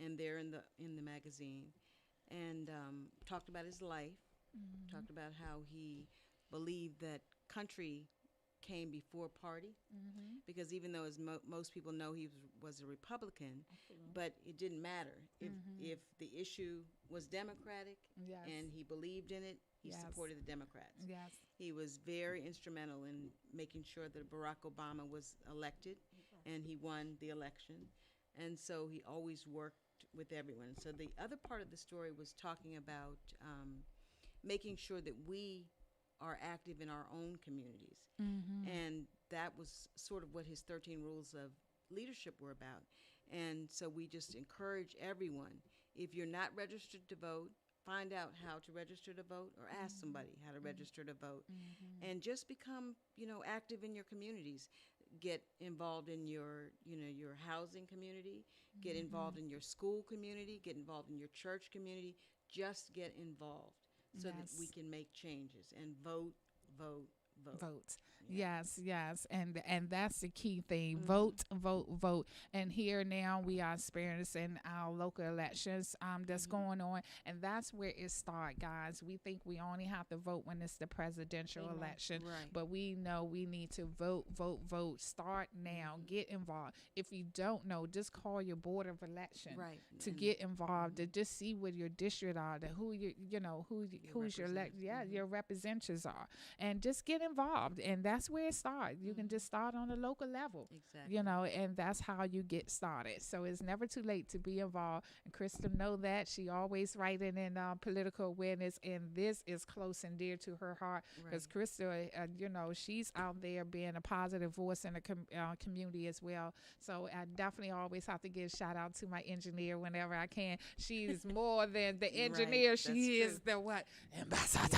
and they're in the magazine, and talked about his life, talked about how he believed that country came before party, because even though, as most people know, he was a Republican, but it didn't matter if the issue was Democratic Yes. and he believed in it. He Yes. supported the Democrats. Yes. He was very instrumental in making sure that Barack Obama was elected, and he won the election. And so he always worked with everyone. So the other part of the story was talking about making sure that we are active in our own communities. And that was sort of what his 13 rules of leadership were about. And so we just encourage everyone, if you're not registered to vote, find out how to register to vote, or ask somebody how to register to vote, and just become, active in your communities. Get involved in your housing community, get involved in your school community, get involved in your church community. Just get involved so that we Yes. can make changes, and vote. Vote. Yes, yes, and that's the key thing. Vote, vote, vote. And here now we are experiencing our local elections that's going on, and that's where it starts, guys. We think we only have to vote when it's the presidential election, Right. but we know we need to vote, vote, vote. Start now. Get involved. If you don't know, just call your board of election Right. to And get involved, to just see what your district are, to who who's your your representatives are, and just get involved. And that's where it starts. You can just start on the local level, exactly. and that's how you get started. So it's never too late to be involved. And Krista know that she always writing in political awareness, and this is close and dear to her heart because Right. Krista, she's out there being a positive voice in the community as well. So I definitely always have to give a shout out to my engineer whenever I can. She's more than the engineer. Right. She That's is true. the what? Ambassador.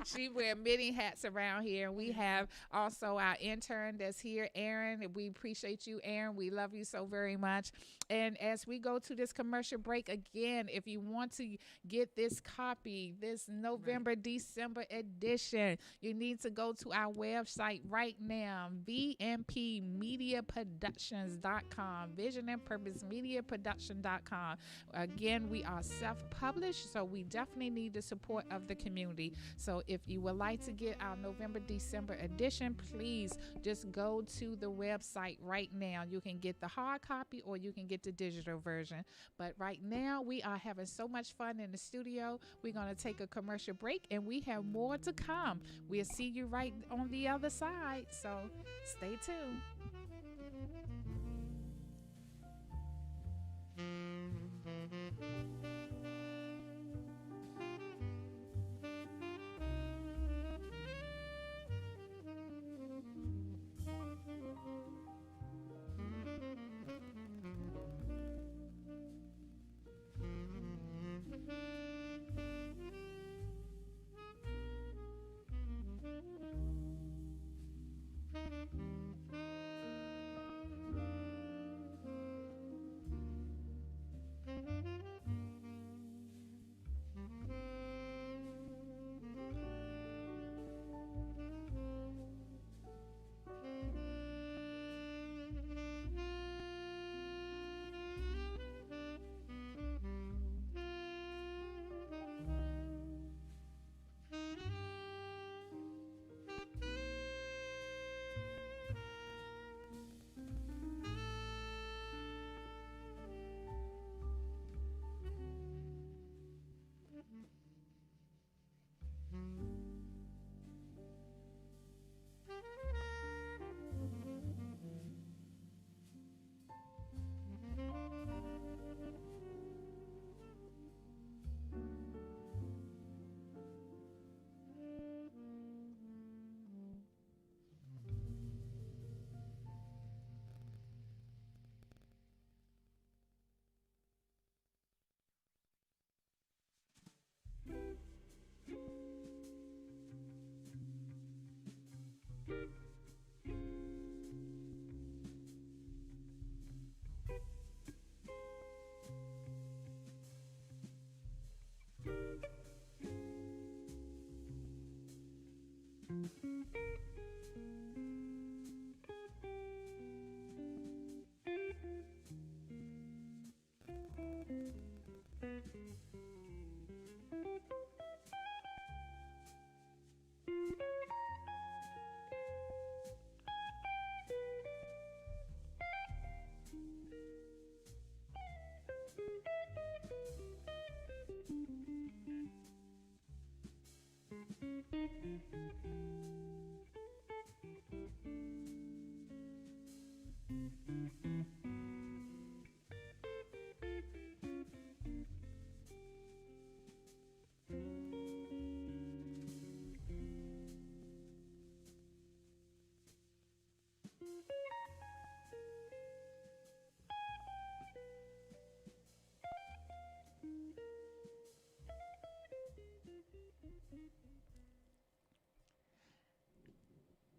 She wear many hats around here. And we have also our intern that's here, Aaron. We appreciate you, Aaron. We love you so very much. And as we go to this commercial break again, if you want to get this copy, this November, December edition, you need to go to our website right now, vmpmediaproductions.com, Vision and Purpose Media Production.com. Again, we are self-published, so we definitely need the support of the community. So if you would like to get our November, December edition, please just go to the website right now. You can get the hard copy or you can get the digital version. But right now, we are having so much fun in the studio. We're going to take a commercial break, and we have more to come. We'll see you right on the other side. So stay tuned.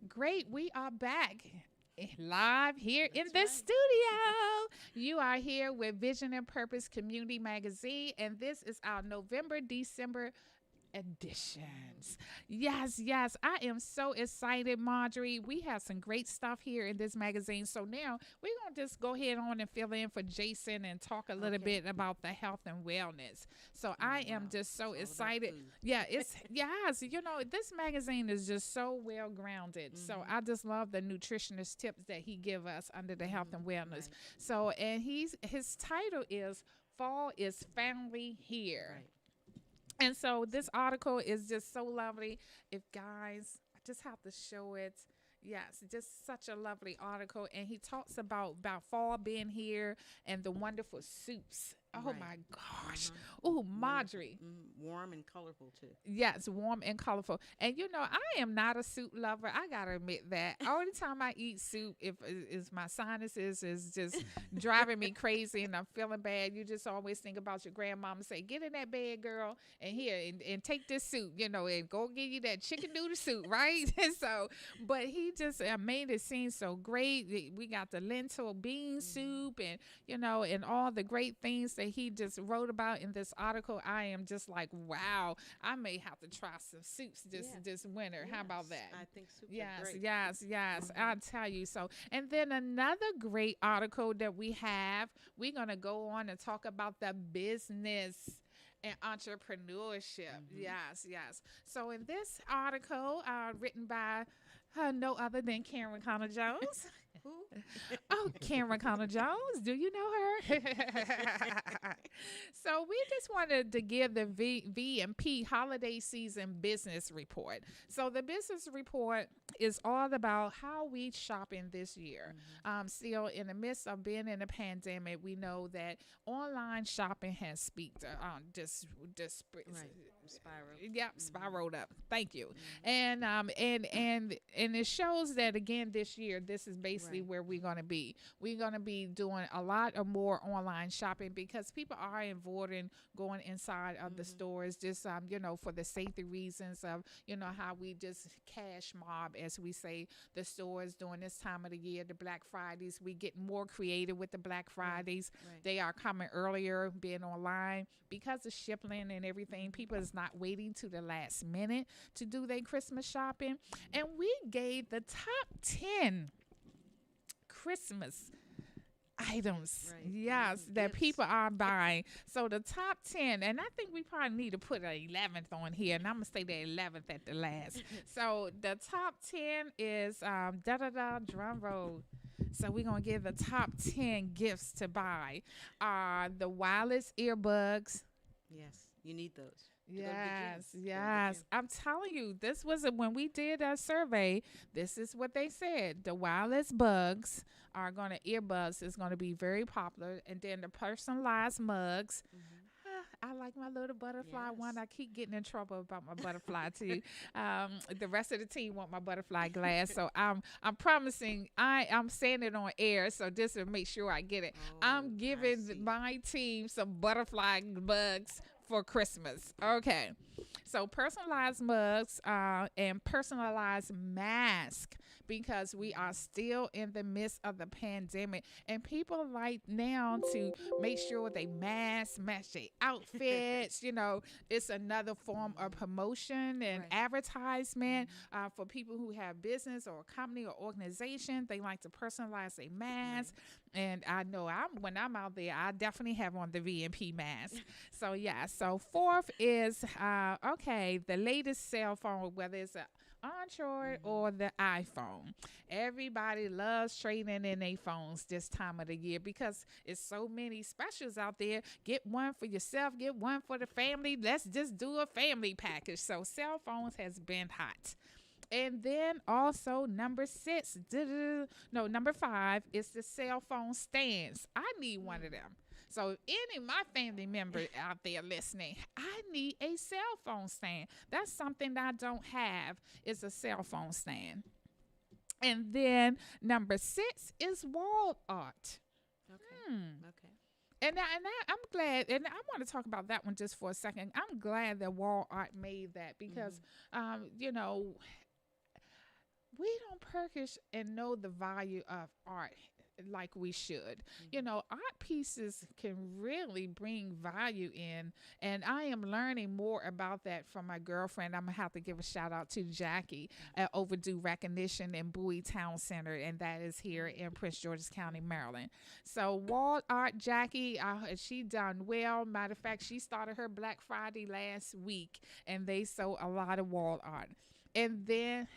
Great. We are back live here in the studio. You are here with Vision and Purpose Community Magazine, and this is our November, December editions. Yes, yes. I am so excited, Marjorie. We have some great stuff here in this magazine. So now we're going to just go ahead on and fill in for Jason and talk a little Okay. bit about the health and wellness. So I am wow. just so It's all about excited. food. Yeah, it's, yes, this magazine is just so well grounded. So I just love the nutritionist tips that he give us under the health and wellness. Right. So, and his title is Fall is Family Here. Right. And so this article is just so lovely. If guys, I just have to show it. Yes, just such a lovely article. And he talks about fall being here and the wonderful soups. Oh Right. my gosh. Uh-huh. Oh, Marjorie. Warm and colorful too. Yes, warm and colorful. And I am not a soup lover. I gotta admit that. Only time I eat soup if is my sinuses is just driving me crazy and I'm feeling bad. You just always think about your grandmama say, "Get in that bed, girl, and here and take this soup, and go get you that chicken noodle soup," right? And so, but he just made it seem so great. We got the lentil bean soup and and all the great things that he just wrote about in this article. I am just like, wow, I may have to try some soups this winter. How about Yes, that? I think soups Yes, are great. yes. I'll tell you so. And then another great article that we have, we're going to go on and talk about the business and entrepreneurship. Yes. So in this article, written by no other than Karen Connor Jones. Who? Oh, Karen Connor Jones. Do you know her? So we just wanted to give the V&P holiday season business report. So the business report is all about how we shopping this year. Still in the midst of being in a pandemic, we know that online shopping has speaked just Right. Spiral. Yep, spiraled up. Thank you. And it shows that again this year, this is basically Right. where we're gonna be. We're gonna be doing a lot of more online shopping because people are avoiding going inside of the stores just for the safety reasons of how we just cash mob, as we say, the stores during this time of the year, the Black Fridays. We get more creative with the Black Fridays. Right. They are coming earlier, being online because of shipping and everything. People is not waiting to the last minute to do their Christmas shopping. And we gave the top 10 Christmas items, Right. yes, that Gifts. people are buying. So the top 10, and I think we probably need to put an 11th on here, and I'm gonna say the 11th at the last. So the top 10 is drum roll. So we're gonna give the top 10 gifts to buy. The wireless earbuds. Yes, you need those. to go to the gym. Yes, Go to the yes. gym. I'm telling you, this was when we did a survey. This is what they said: the wireless earbuds is going to be very popular, and then the personalized mugs. I like my little butterfly one. Yes. I keep getting in trouble about my butterfly too. The rest of the team want my butterfly glass, so I'm promising. I'm saying it on air, so just to make sure I get it. Oh, I I'm giving see. my team some butterfly bugs for Christmas. Okay. So personalized mugs and personalized mask, because we are still in the midst of the pandemic and people like now to make sure they match their outfits. It's another form of promotion and Right. advertisement for people who have business or company or organization. They like to personalize their mask. And I know when I'm out there, I definitely have on the V&P mask. So yeah. So fourth is the latest cell phone, whether it's an Android or the iPhone. Everybody loves trading in their phones this time of the year because it's so many specials out there. Get one for yourself, get one for the family. Let's just do a family package. So cell phones has been hot. And then also number 5 is the cell phone stands. I need one of them. So if any of my family members out there listening, I need a cell phone stand. That's something that I don't have, is a cell phone stand. And then number 6 is wall art. Okay. Okay. And I'm glad, and I want to talk about that one just for a second. I'm glad that wall art made that because, we don't purchase and know the value of art like we should. You know, art pieces can really bring value in, and I am learning more about that from my girlfriend. I'm gonna have to give a shout out to Jackie at Overdue Recognition in Bowie Town Center, and that is here in Prince George's County, Maryland. So wall art, Jackie, she done well. Matter of fact, she started her Black Friday last week, and they sold a lot of wall art. And then,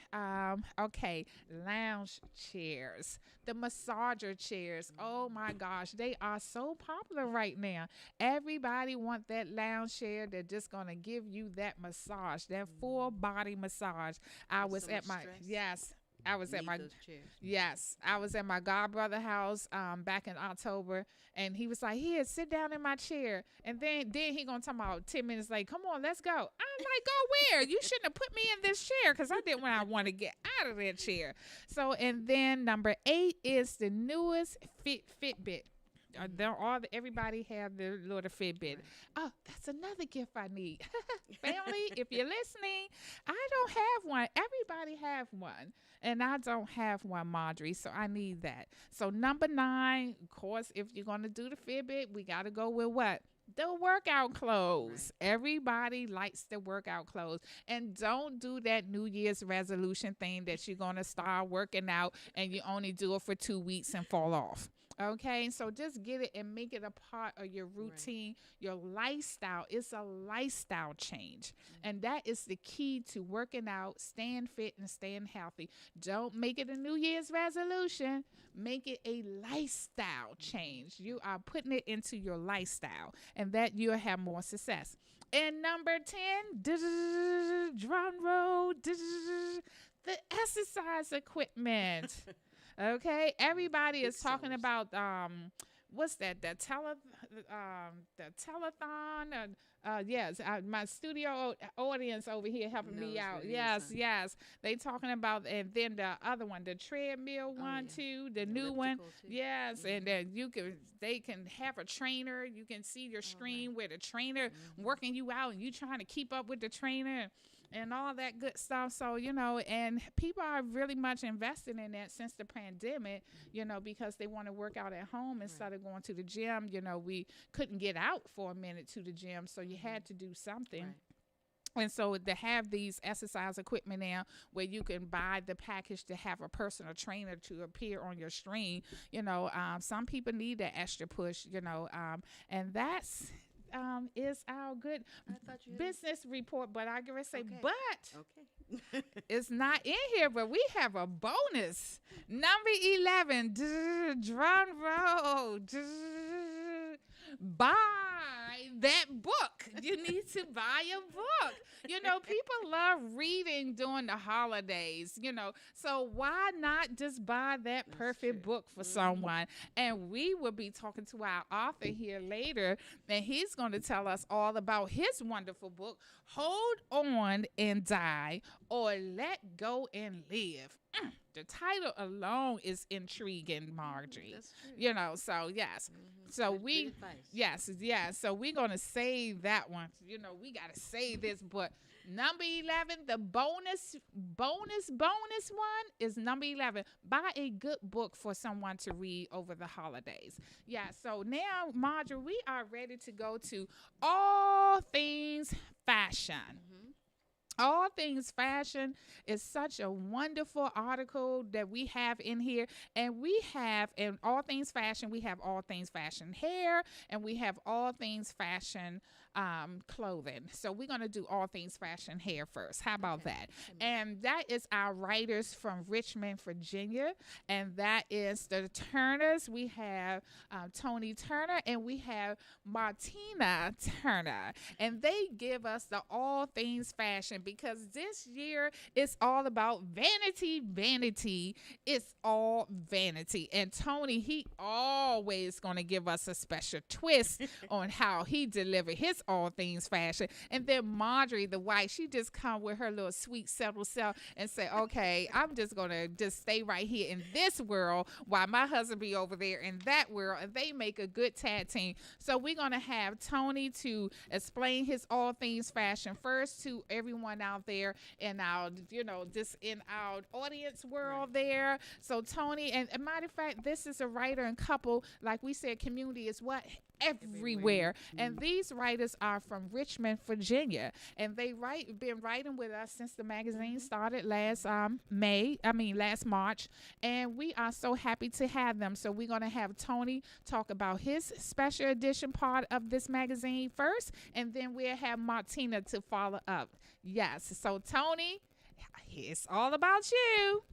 okay, lounge chairs, the massager chairs. Oh my gosh, they are so popular right now. Everybody want that lounge chair that's just gonna give you that massage, that full body massage. I There's was so at much my stress. yes. I was at Need my those chairs. yes, I was at my godbrother house back in October, and he was like, "Here, sit down in my chair." And then he gonna talk about 10 minutes later, "Come on, let's go." I'm like, "Go where? You shouldn't have put me in this chair because I did when I want to get out of that chair." So, and then number 8 is the newest Fitbit. Everybody have their little Fitbit. Right. Oh, that's another gift I need. Family, if you're listening, I don't have one. Everybody have one, and I don't have one, Marjorie. So I need that. So number 9, of course, if you're gonna do the Fitbit, we gotta go with what? The workout clothes. Right. Everybody likes the workout clothes. And don't do that New Year's resolution thing that you're going to start working out and you only do it for 2 weeks and fall off. Okay, so just get it and make it a part of your routine, your lifestyle. It's a lifestyle change. And that is the key to working out, staying fit, and staying healthy. Don't make it a New Year's resolution. Make it a lifestyle change. You are putting it into your lifestyle, and that you'll have more success. And number 10, drum roll, the exercise equipment. Okay, everybody is talking sellers. about what's that? The telethon. Yes, my studio audience over here helping Knows me out. what it is, Yes, huh? yes, they talking about, and then the other one, the treadmill one yeah. too, the new one. Elliptical, too. Yes, and then they can have a trainer. You can see your screen with a trainer working you out, and you trying to keep up with the trainer and all that good stuff. So, you know, and people are really much invested in that since the pandemic, you know, because they want to work out at home instead of going to the gym. You know, we couldn't get out for a minute to the gym, so you had to do something. Right. And so to have these exercise equipment now where you can buy the package to have a personal trainer to appear on your screen, you know, some people need that extra push, you know, and that's is our good I thought you had- business report. But I gotta say, Okay. but Okay. it's not in here, but we have a bonus. Number 11, drum roll. Buy that book. You need to buy a book. You know, people love reading during the holidays, you know. So why not just buy that perfect book for someone? And we will be talking to our author here later, and he's going to tell us all about his wonderful book, Hold On and Die, or Let Go and Live. The title alone is intriguing, Marjorie. That's true. You know, so yes. So Good- we good advice. yes. So we're gonna save that one. You know, we gotta save this. But number 11, the bonus one is number 11. Buy a good book for someone to read over the holidays. Yeah. So now, Marjorie, we are ready to go to all things fashion. All Things Fashion is such a wonderful article that we have in here. And we have, in All Things Fashion, we have All Things Fashion hair, and we have All Things Fashion clothing. So we're going to do All Things Fashion hair first. How about that? And that is our writers from Richmond, Virginia. And that is the Turners. We have Tony Turner, and we have Martina Turner. And they give us the All Things Fashion because this year it's all about vanity, vanity. It's all vanity. And Tony, he always going to give us a special twist on how he delivered his All Things Fashion. And then Marjorie, the wife, she just come with her little sweet, settled self and say, okay, I'm just going to just stay right here in this world while my husband be over there in that world. And they make a good tag team. So we're going to have Tony to explain his All Things Fashion first to everyone going out there in our, just in our audience world there. So Tony, and a matter of fact, this is a writer and couple, like we said, community is what? Everywhere. And these writers are from Richmond, Virginia, and been writing with us since the magazine started last March, and we are so happy to have them. So we're going to have Tony talk about his special edition part of this magazine first, and then we'll have Martina to follow up. Yes, so Tony, it's all about you.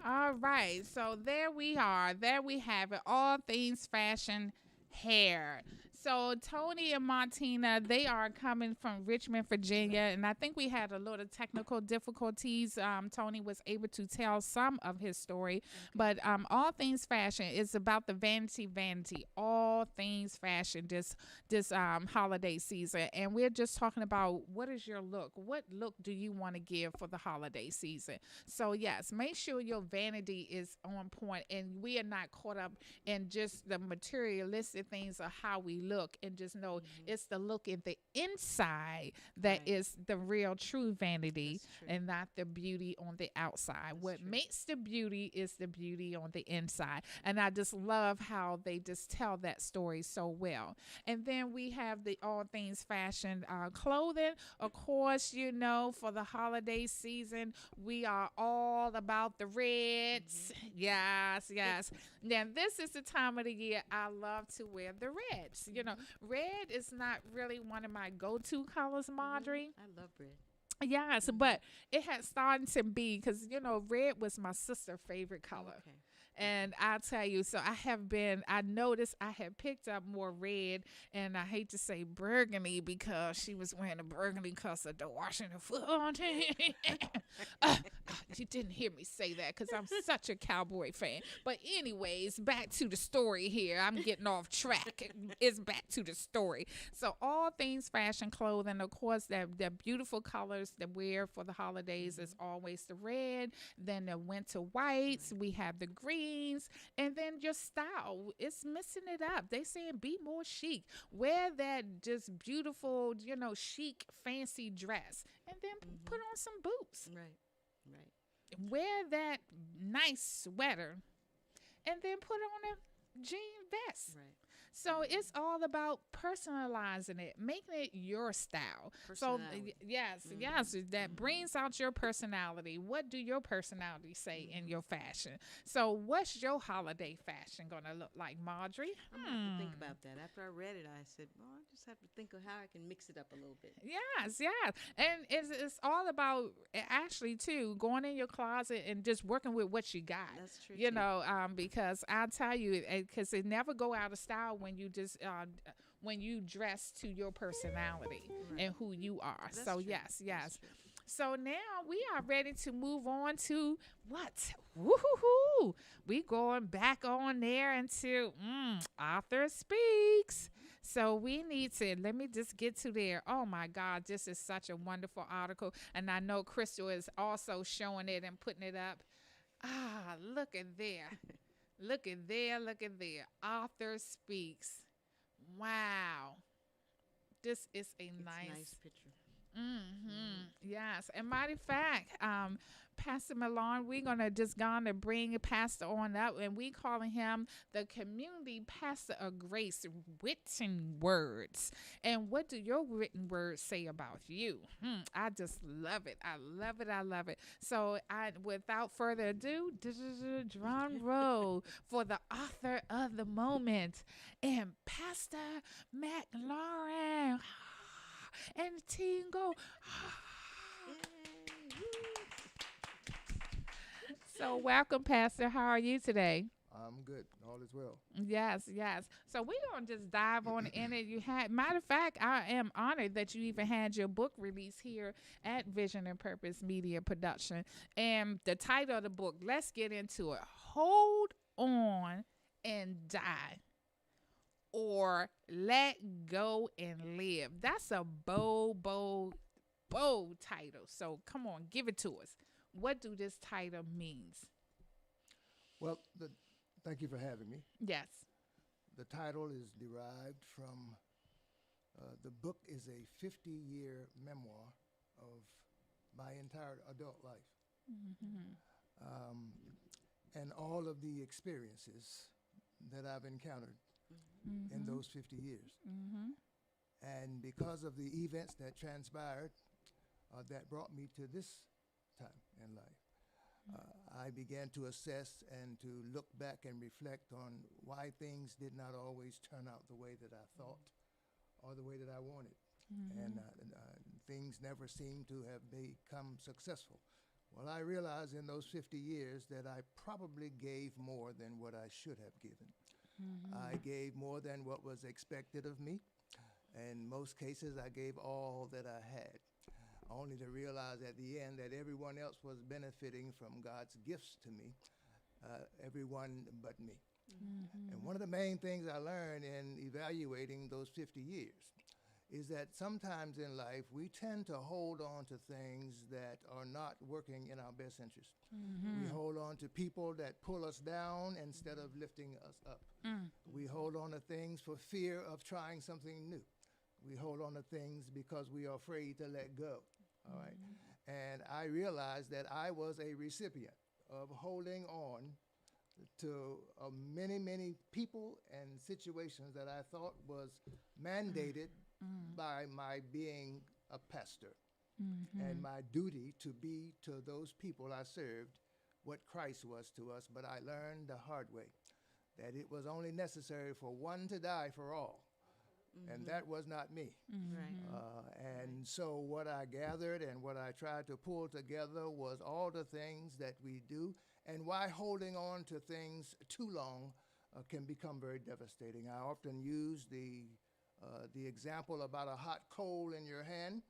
All right, so there we are. There we have it. All things fashion hair. So Tony and Martina, they are coming from Richmond, Virginia, and I think we had a little technical difficulties. Tony was able to tell some of his story, but all things fashion is about the vanity, all things fashion this holiday season, and we're just talking about what is your look? What look do you want to give for the holiday season? So yes, make sure your vanity is on point, and we are not caught up in just the materialistic things of how we look, and just know it's the look in the inside that is the real true vanity, and not the beauty on the outside. What makes the beauty is the beauty on the inside, and I just love how they just tell that story so well. And then we have the all things fashion clothing, of course. For the holiday season, we are all about the reds. Yes. Now this is the time of the year I love to wear the reds. Red is not really one of my go-to colors, Marjorie. I love red. Yes, but it had started to be, because red was my sister's favorite color. Okay. And I tell you, so I noticed I had picked up more red, and I hate to say burgundy because she was wearing a burgundy because of the Washington football team. You didn't hear me say that because I'm such a Cowboy fan. But anyways, back to the story here. I'm getting off track. It's back to the story. So all things fashion clothing, of course, the beautiful colors that wear for the holidays is always the red, then the winter whites, we have the green, and then your style, it's mixing it up. They saying be more chic. Wear that just beautiful, chic, fancy dress, and then put on some boots. Right. Wear that nice sweater, and then put on a jean vest. Right. So it's all about personalizing it, making it your style. So yes, that brings out your personality. What do your personality say in your fashion? So what's your holiday fashion going to look like, Marjorie? I'm going to have to think about that. After I read it, I said, well, I just have to think of how I can mix it up a little bit. Yes. And it's all about, actually, too, going in your closet and just working with what you got. That's true. Because I'll tell you, because it never go out of style when you just when you dress to your personality and who you are. That's so true. yes. That's true. So now we are ready to move on to what? Woohoo! We going back on there into Author Speaks. So we need to, let me just get to there. Oh my God, this is such a wonderful article. And I know Crystal is also showing it and putting it up. Look at there. Look at there. Author Speaks. Wow. This is a It's nice a nice picture. Yes. And mighty fact, Pastor Malone, we're gonna just gonna bring Pastor on up, and we calling him the community pastor of grace written words. And what do your written words say about you? I just love it. I love it. I love it. So without further ado, drum roll for the author of the moment and Pastor McLaurin. And the team go. So welcome, Pastor. How are you today? I'm good. All is well. Yes, yes. So we're gonna just dive on in it. You had, matter of fact, I am honored that you even had your book release here at Vision and Purpose Media Production. And the title of the book, let's get into it. Hold on and die, or let go and live. That's a bold title. So come on, give it to us. What do this title means? Well, thank you for having me. Yes. The title is derived from the book is a 50-year memoir of my entire adult life, and all of the experiences that I've encountered in those 50 years. And because of the events that transpired that brought me to this time in life, I began to assess and to look back and reflect on why things did not always turn out the way that I thought or the way that I wanted. And things never seemed to have become successful. Well, I realized in those 50 years that I probably gave more than what I should have given. I gave more than what was expected of me. In most cases, I gave all that I had, only to realize at the end that everyone else was benefiting from God's gifts to me, everyone but me. And one of the main things I learned in evaluating those 50 years is that sometimes in life we tend to hold on to things that are not working in our best interest. We hold on to people that pull us down instead of lifting us up. We hold on to things for fear of trying something new. We hold on to things because we are afraid to let go. All right. And I realized that I was a recipient of holding on to many people and situations that I thought was mandated by my being a pastor and my duty to be to those people I served what Christ was to us. But I learned the hard way that it was only necessary for one to die for all. And that was not me. And so what I gathered and what I tried to pull together was all the things that we do and why holding on to things too long can become very devastating. I often use the example about a hot coal in your hand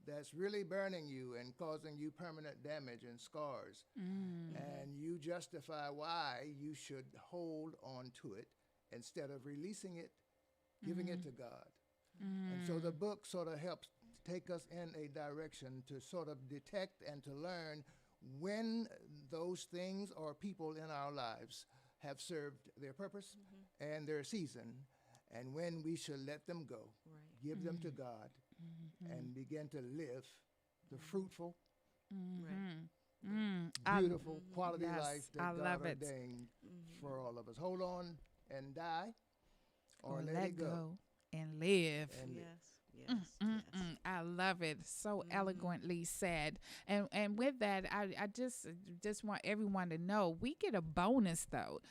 that's really burning you and causing you permanent damage and scars. And you justify why you should hold on to it instead of releasing it, giving it to God. And so the book sort of helps take us in a direction to sort of detect and to learn when those things or people in our lives have served their purpose and their season, and when we should let them go, give them to God, and begin to live the fruitful, beautiful quality life that God ordained for all of us. Hold on and die, or let it go and live. Yes. I love it. So eloquently said. And with that, I just want everyone to know we get a bonus though.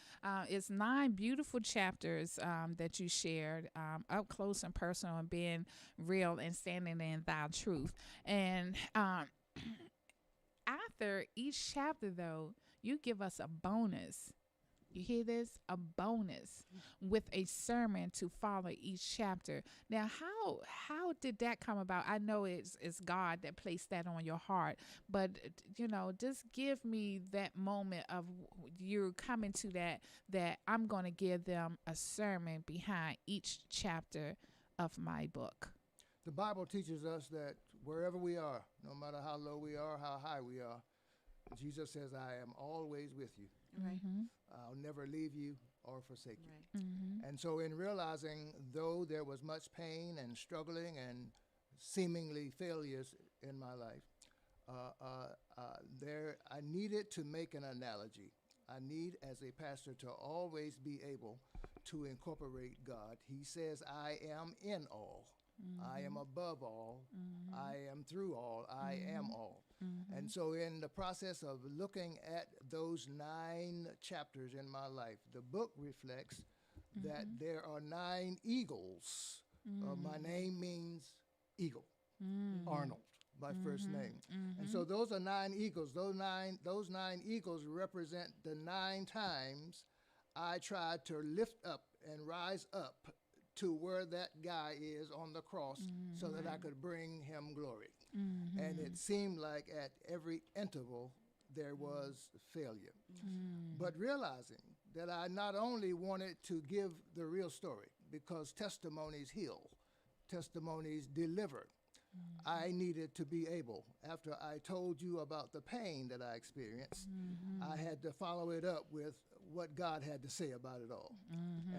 It's 9 beautiful chapters that you shared, up close and personal and being real and standing in thy truth. And after each chapter though, you give us a bonus. You hear this? A bonus with a sermon to follow each chapter. Now, how did that come about? I know it's God that placed that on your heart, but just give me that moment of you're coming to that I'm going to give them a sermon behind each chapter of my book. The Bible teaches us that wherever we are, no matter how low we are, how high we are, Jesus says, I am always with you. I'll never leave you or forsake you. And so in realizing, though there was much pain and struggling and seemingly failures in my life, I needed to make an analogy. I need, as a pastor, to always be able to incorporate God. He says, I am in all. I am above all. I am through all. I am all. And so, in the process of looking at those 9 chapters in my life, the book reflects that there are 9 eagles. My name means eagle, Arnold, my first name. And so those are 9 eagles. Those nine eagles represent the 9 times I tried to lift up and rise up to where that guy is on the cross so that I could bring him glory. And it seemed like at every interval there was failure. But realizing that I not only wanted to give the real story, because testimonies heal, testimonies deliver, I needed to be able, after I told you about the pain that I experienced, I had to follow it up with what God had to say about it all.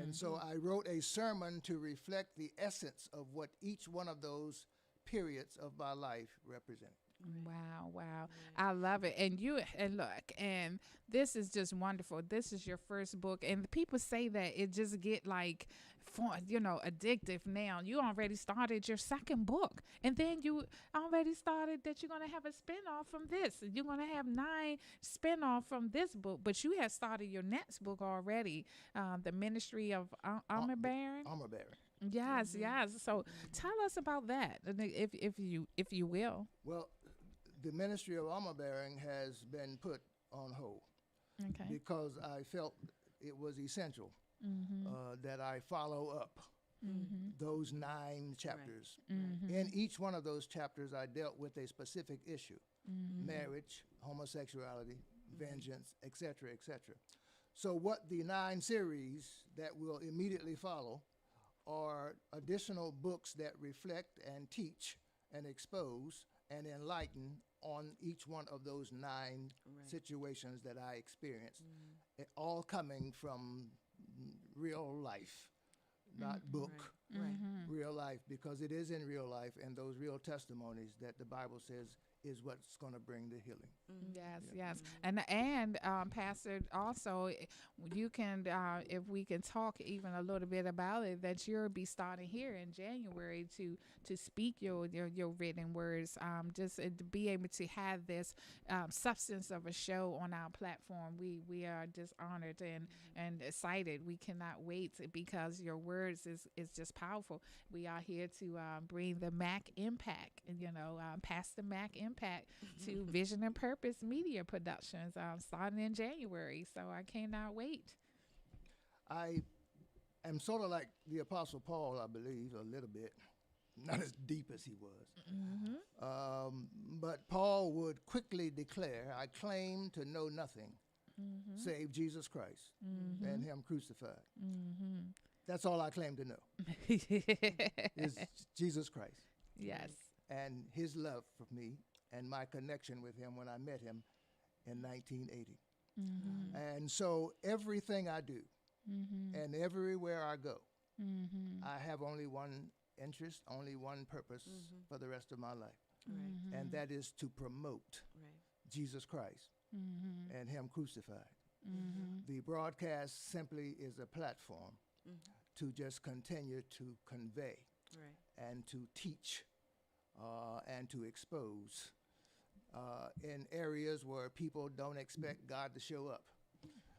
And so I wrote a sermon to reflect the essence of what each one of those periods of my life represented. Wow, wow. I love it. And look, and this is just wonderful. This is your first book. And people say that it just get like fun, addictive now. You already started your second book. And then you already started that you're going to have a spinoff from this. You're going to have 9 spinoff from this book. But you have started your next book already, The Ministry of Armor Bearing. Armor bearing. Yes, yes. So tell us about that, if you will. Well, the ministry of armor bearing has been put on hold because I felt it was essential that I follow up those 9 chapters. In each one of those chapters, I dealt with a specific issue: marriage, homosexuality, vengeance, etc., etc. So what the 9 series that will immediately follow are additional books that reflect and teach and expose and enlighten on each one of those 9 situations that I experienced, all coming from real life, not book, real life, because it is in real life and those real testimonies that the Bible says is what's going to bring the healing. Yes. And Pastor, also, you can, if we can talk even a little bit about it, that you'll be starting here in January to speak your written words, just to be able to have this substance of a show on our platform. We are just honored and excited. We cannot wait because your words is just powerful. We are here to bring the Mac impact, Pastor Mac impact to Vision and Purpose Media Productions, starting in January. So I cannot wait. I am sort of like the Apostle Paul, I believe, a little bit. Not as deep as he was. But Paul would quickly declare, I claim to know nothing save Jesus Christ and him crucified. That's all I claim to know is Jesus Christ. Yes. And his love for me and my connection with him when I met him in 1980. And so everything I do and everywhere I go, I have only one interest, only one purpose for the rest of my life. And that is to promote Jesus Christ and him crucified. The broadcast simply is a platform to just continue to convey and to teach and to expose in areas where people don't expect God to show up.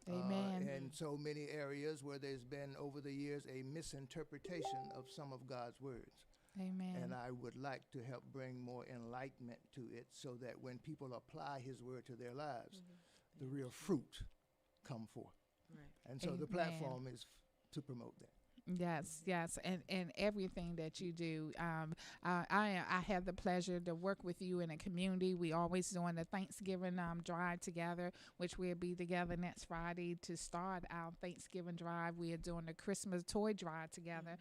Amen. In so many areas where there's been over the years a misinterpretation of some of God's words. Amen. And I would like to help bring more enlightenment to it so that when people apply his word to their lives, the real fruit come forth. And so the platform is to promote that. Yes, and everything that you do. I have the pleasure to work with you in a community. We always doing the Thanksgiving drive together, which we'll be together next Friday to start our Thanksgiving drive. We are doing the Christmas toy drive together.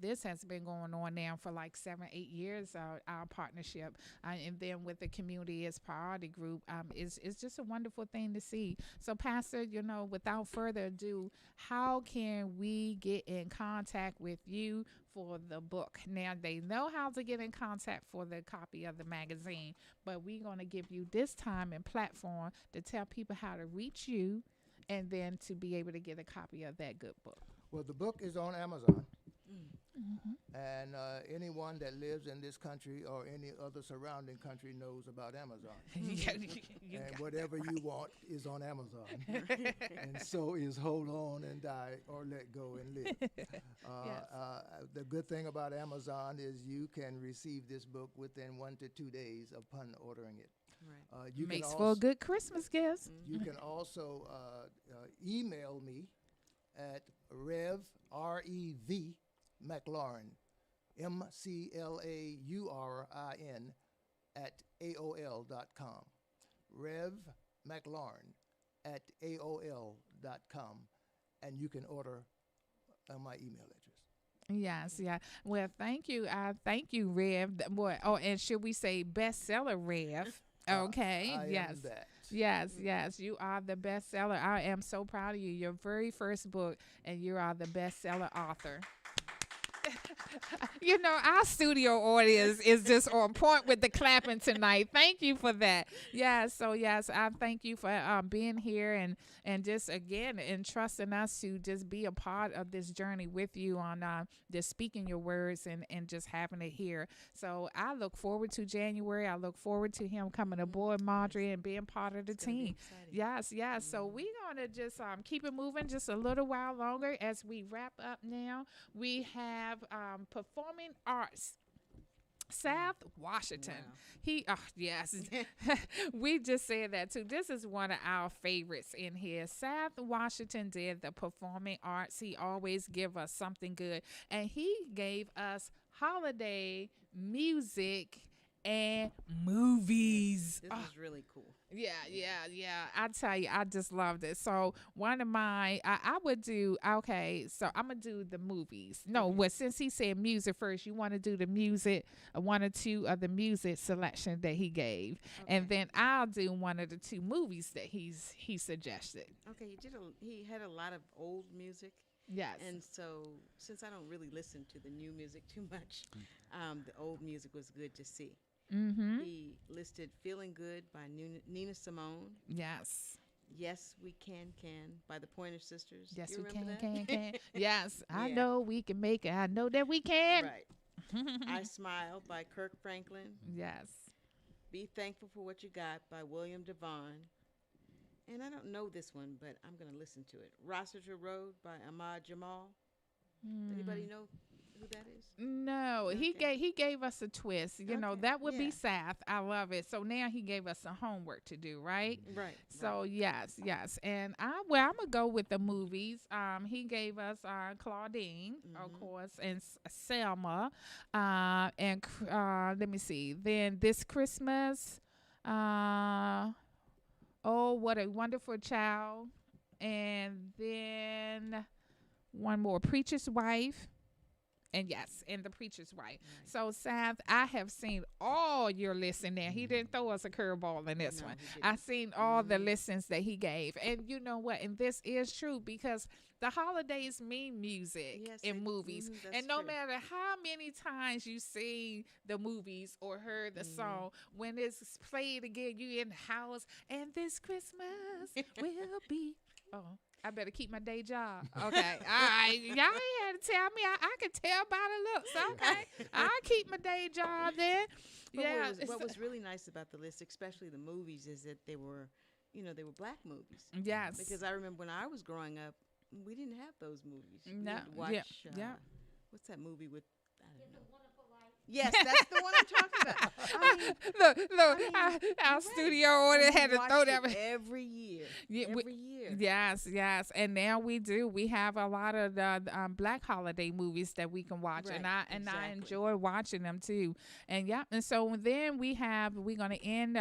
This has been going on now for like 7-8 years. Our partnership, and then with the community as priority group, is just a wonderful thing to see. So, Pastor, without further ado, how can we get in contact contact with you for the book. Now, they know how to get in contact for the copy of the magazine, but we're going to give you this time and platform to tell people how to reach you and then to be able to get a copy of that good book. Well, the book is on Amazon. And anyone that lives in this country or any other surrounding country knows about Amazon. And whatever you want is on Amazon. And so is Hold On and Die or Let Go and Live. The good thing about Amazon is you can receive this book within 1 to 2 days upon ordering it. Right. You Makes can for a good Christmas gift. You can also email me at Rev, R-E-V, McLaurin, McLaurin, at AOL.com. Rev McLaurin at AOL.com. And you can order on my email address. Yes, yeah. Well, thank you. Thank you, Rev. Boy, oh, and should we say bestseller, Rev? Okay. I yes. am that. Yes, yes. You are the bestseller. I am so proud of you. Your very first book, and you are the bestseller author. You know, our studio audience is just on point with the clapping tonight. Thank you for that. Yes, so yes, I thank you for being here and just again entrusting us to just be a part of this journey with you on just speaking your words and just having it here. So I look forward to January. I look forward to him coming aboard, Marjorie, and being part of the team. Yes, yes. So we're gonna just keep it moving just a little while longer as we wrap up now. We have performing arts. South Washington. Wow. Yes. We just said that too. This is one of our favorites in here. South Washington did the performing arts. He always give us something good. And he gave us holiday music and movies. This is really cool. Yeah. I tell you, I just loved it. So one of my, I would do, okay, so I'm going to do the movies. No, well, since he said music first, you want to do the music, one or two of the music selection that he gave. Okay. And then I'll do one of the two movies that he suggested. Okay, he had a lot of old music. Yes. And so since I don't really listen to the new music too much, the old music was good to see. Mm-hmm. He listed Feeling Good by Nina Simone. Yes. Yes, We Can by the Pointer Sisters. Yes, you we can. Yes, Yeah. I know we can make it. I know that we can. Right. I Smile by Kirk Franklin. Yes. Be Thankful for What You Got by William Devon. And I don't know this one, but I'm going to listen to it. Rossiter Road by Ahmad Jamal. Anybody know who that is? No, Okay. he gave us a twist. You know, Okay, that would be yeah. Seth. I love it. So now he gave us some homework to do, right? Right. So yes. And I'm gonna go with the movies. He gave us Claudine, of course, and Selma. And let me see. Then this Christmas, Oh, What a Wonderful Child, and then one more, Preacher's Wife. And yes, and The Preacher's Wife. Right. So, Seth, I have seen all your lists in there. He didn't throw us a curveball in this one. I seen all the listings that he gave. And you know what? And this is true because the holidays mean music and movies. And no matter how many times you see the movies or heard the song, when it's played again, you in the house, and this Christmas will be... Oh, I better keep my day job. Okay. All right. Y'all ain't had to tell me. I can tell by the looks. Okay. I'll keep my day job then. But what was really nice about the list, especially the movies, is that they were black movies. Yes. Because I remember when I was growing up, we didn't have those movies. No. We had to watch, yeah. What's that movie with, I don't know. Yes, that's the one I'm talking about. I mean, our studio order had to throw that every year. Every year. Yes, and now we do. We have a lot of the black holiday movies that we can watch, Right, and I enjoy watching them too. And so then we're gonna end.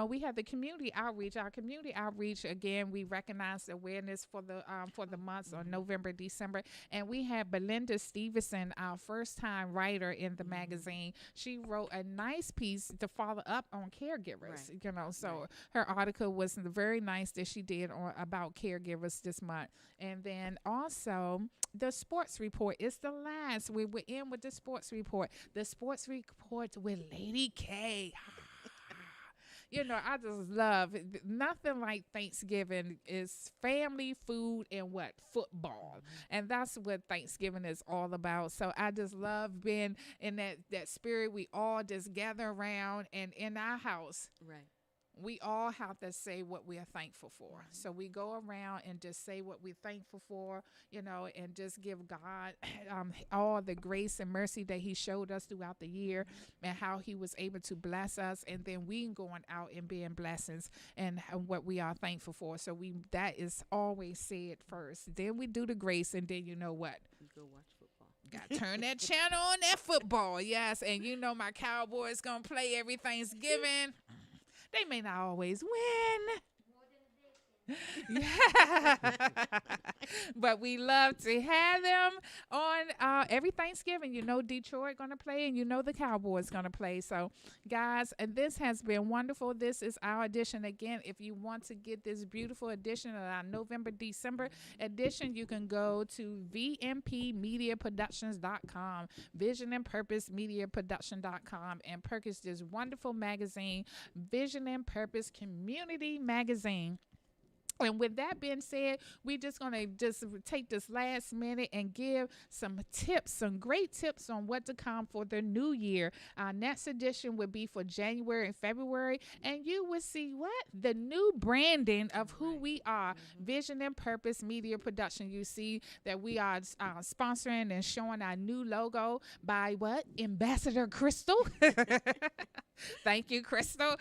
We have the community outreach. Our community outreach again. We recognize the awareness for the months of November, December, and we have Belinda Stevenson, our first time writer in the magazine. She wrote a nice piece to follow up on caregivers, Right. you know. So Right. her article was very nice that she did on about caregivers this month. And then also the sports report is the last. We're in with the sports report. The sports report with Lady K. You know, I just love it. Nothing like Thanksgiving is family, food, and what? Football. And that's what Thanksgiving is all about. So I just love being in that spirit. We all just gather around, and in our house, Right. we all have to say what we are thankful for. So we go around and just say what we're thankful for, you know, and just give God all the grace and mercy that he showed us throughout the year and how he was able to bless us. And then we going out and being blessings and what we are thankful for. So that is always said first. Then we do the grace, and then you know what? You go watch football. Got to turn that channel on that football. Yes. And you know my Cowboys going to play every Thanksgiving. They may not always win. Yeah. But we love to have them on every Thanksgiving. You know Detroit going to play, and you know the Cowboys going to play. So, guys, and this has been wonderful. This is our edition. Again, if you want to get this beautiful edition of our November, December edition, you can go to vmpmediaproductions.com, Vision and Purpose Media Production.com, and purchase this wonderful magazine, Vision and Purpose Community Magazine. And with that being said, we're just going to just take this last minute and give some tips, some great tips on what to come for the new year. Our next edition would be for January and February. And you will see what? The new branding of who we are. Vision and Purpose Media Production. You see that we are sponsoring and showing our new logo by what? Ambassador Crystal. Thank you, Crystal,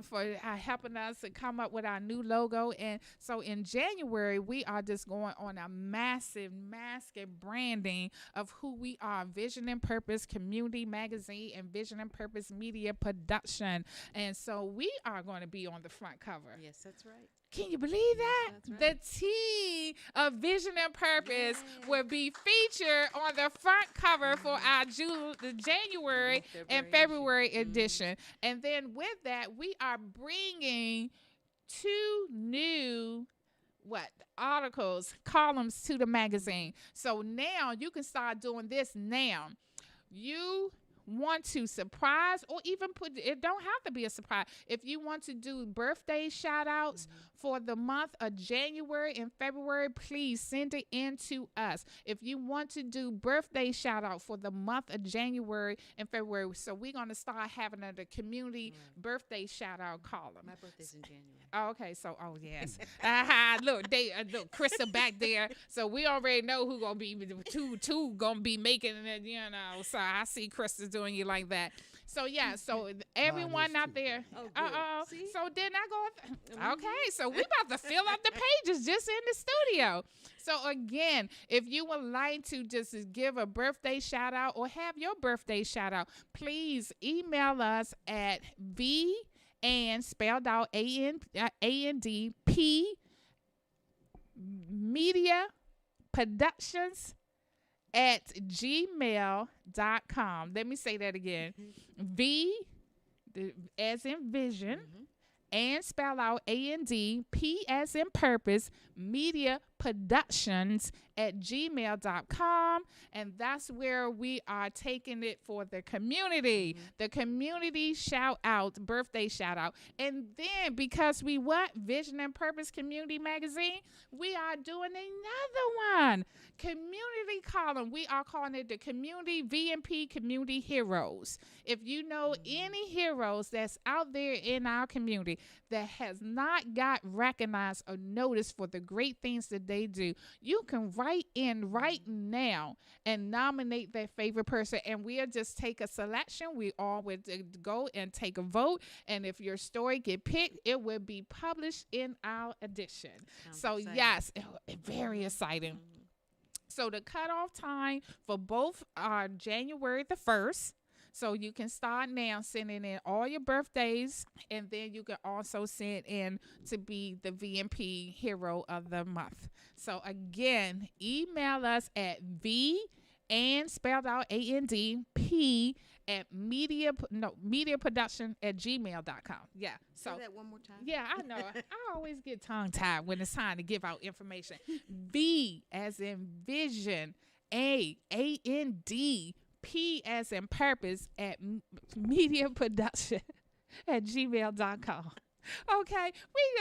for helping us to come up with our new logo. And so in January, we are just going on a massive branding of who we are, Vision and Purpose Community Magazine and Vision and Purpose Media Production. And so we are going to be on the front cover. Yes, that's right. Can you believe that? That's right. The T of Vision and Purpose will be featured on the front cover for our the January and February edition. And then with that, we are bringing 2 new columns to the magazine. So now you can start doing this now. You want to surprise or even it don't have to be a surprise. If you want to do birthday shout outs for the month of January and February, please send it in to us. If you want to do birthday shout out for the month of January and February, so we're going to start having the community birthday shout out column. My birthday's in January. Oh, okay, so yes. Look, look, Krista back there. So we already know who gonna be two gonna be making it. You know, so I see Krista doing you like that. So yeah, so everyone out there. Oh, good. See? So then I go. Okay, so we about to fill up the pages just in the studio. So again, if you would like to just give a birthday shout out or have your birthday shout out, please email us at and spelled out AND P Media Productions at gmail.com. Let me say that again. As in vision, and spell out AND P as in purpose, Media Productions at gmail.com. And that's where we are taking it for the community. The community shout out, birthday shout out. And then because we Vision and Purpose Community Magazine, we are doing another one. Community column. We are calling it the Community VMP Community Heroes. If you know any heroes that's out there in our community that has not got recognized or noticed for the great things that they do, you can write in right now and nominate their favorite person, and we'll just take a selection. We all would go and take a vote, and if your story get picked, it will be published in our edition. Sounds exciting. Yes, very exciting. So the cutoff time for both are January the 1st. So you can start now sending in all your birthdays, and then you can also send in to be the VMP Hero of the Month. So again, email us at and spelled out AND P at mediaproduction@gmail.com. Yeah. Say So that one more time. yeah, I know. I always get tongue tied when it's time to give out information. V as in vision, AND, P as in purpose at mediaproduction@gmail.com. Okay, we're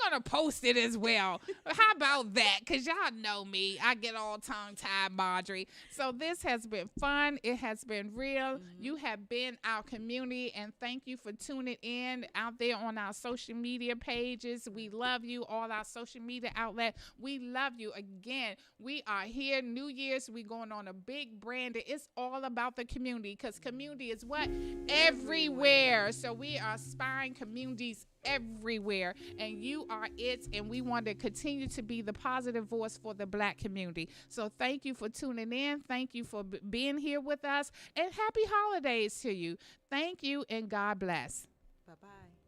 gonna post it as well. How about that? Cause y'all know me, I get all tongue tied, Marjorie. So this has been fun. It has been real. You have been our community, and thank you for tuning in out there on our social media pages. We love you, all our social media outlet. We love you. Again, we are here. New Year's, we going on a big branding. It's all about the community, because community is what? Everywhere. So we are aspiring communities everywhere, and you are it, and we want to continue to be the positive voice for the Black community. So thank you for tuning in. Thank you for being here with us, and happy holidays to you. Thank you, and God bless. Bye-bye.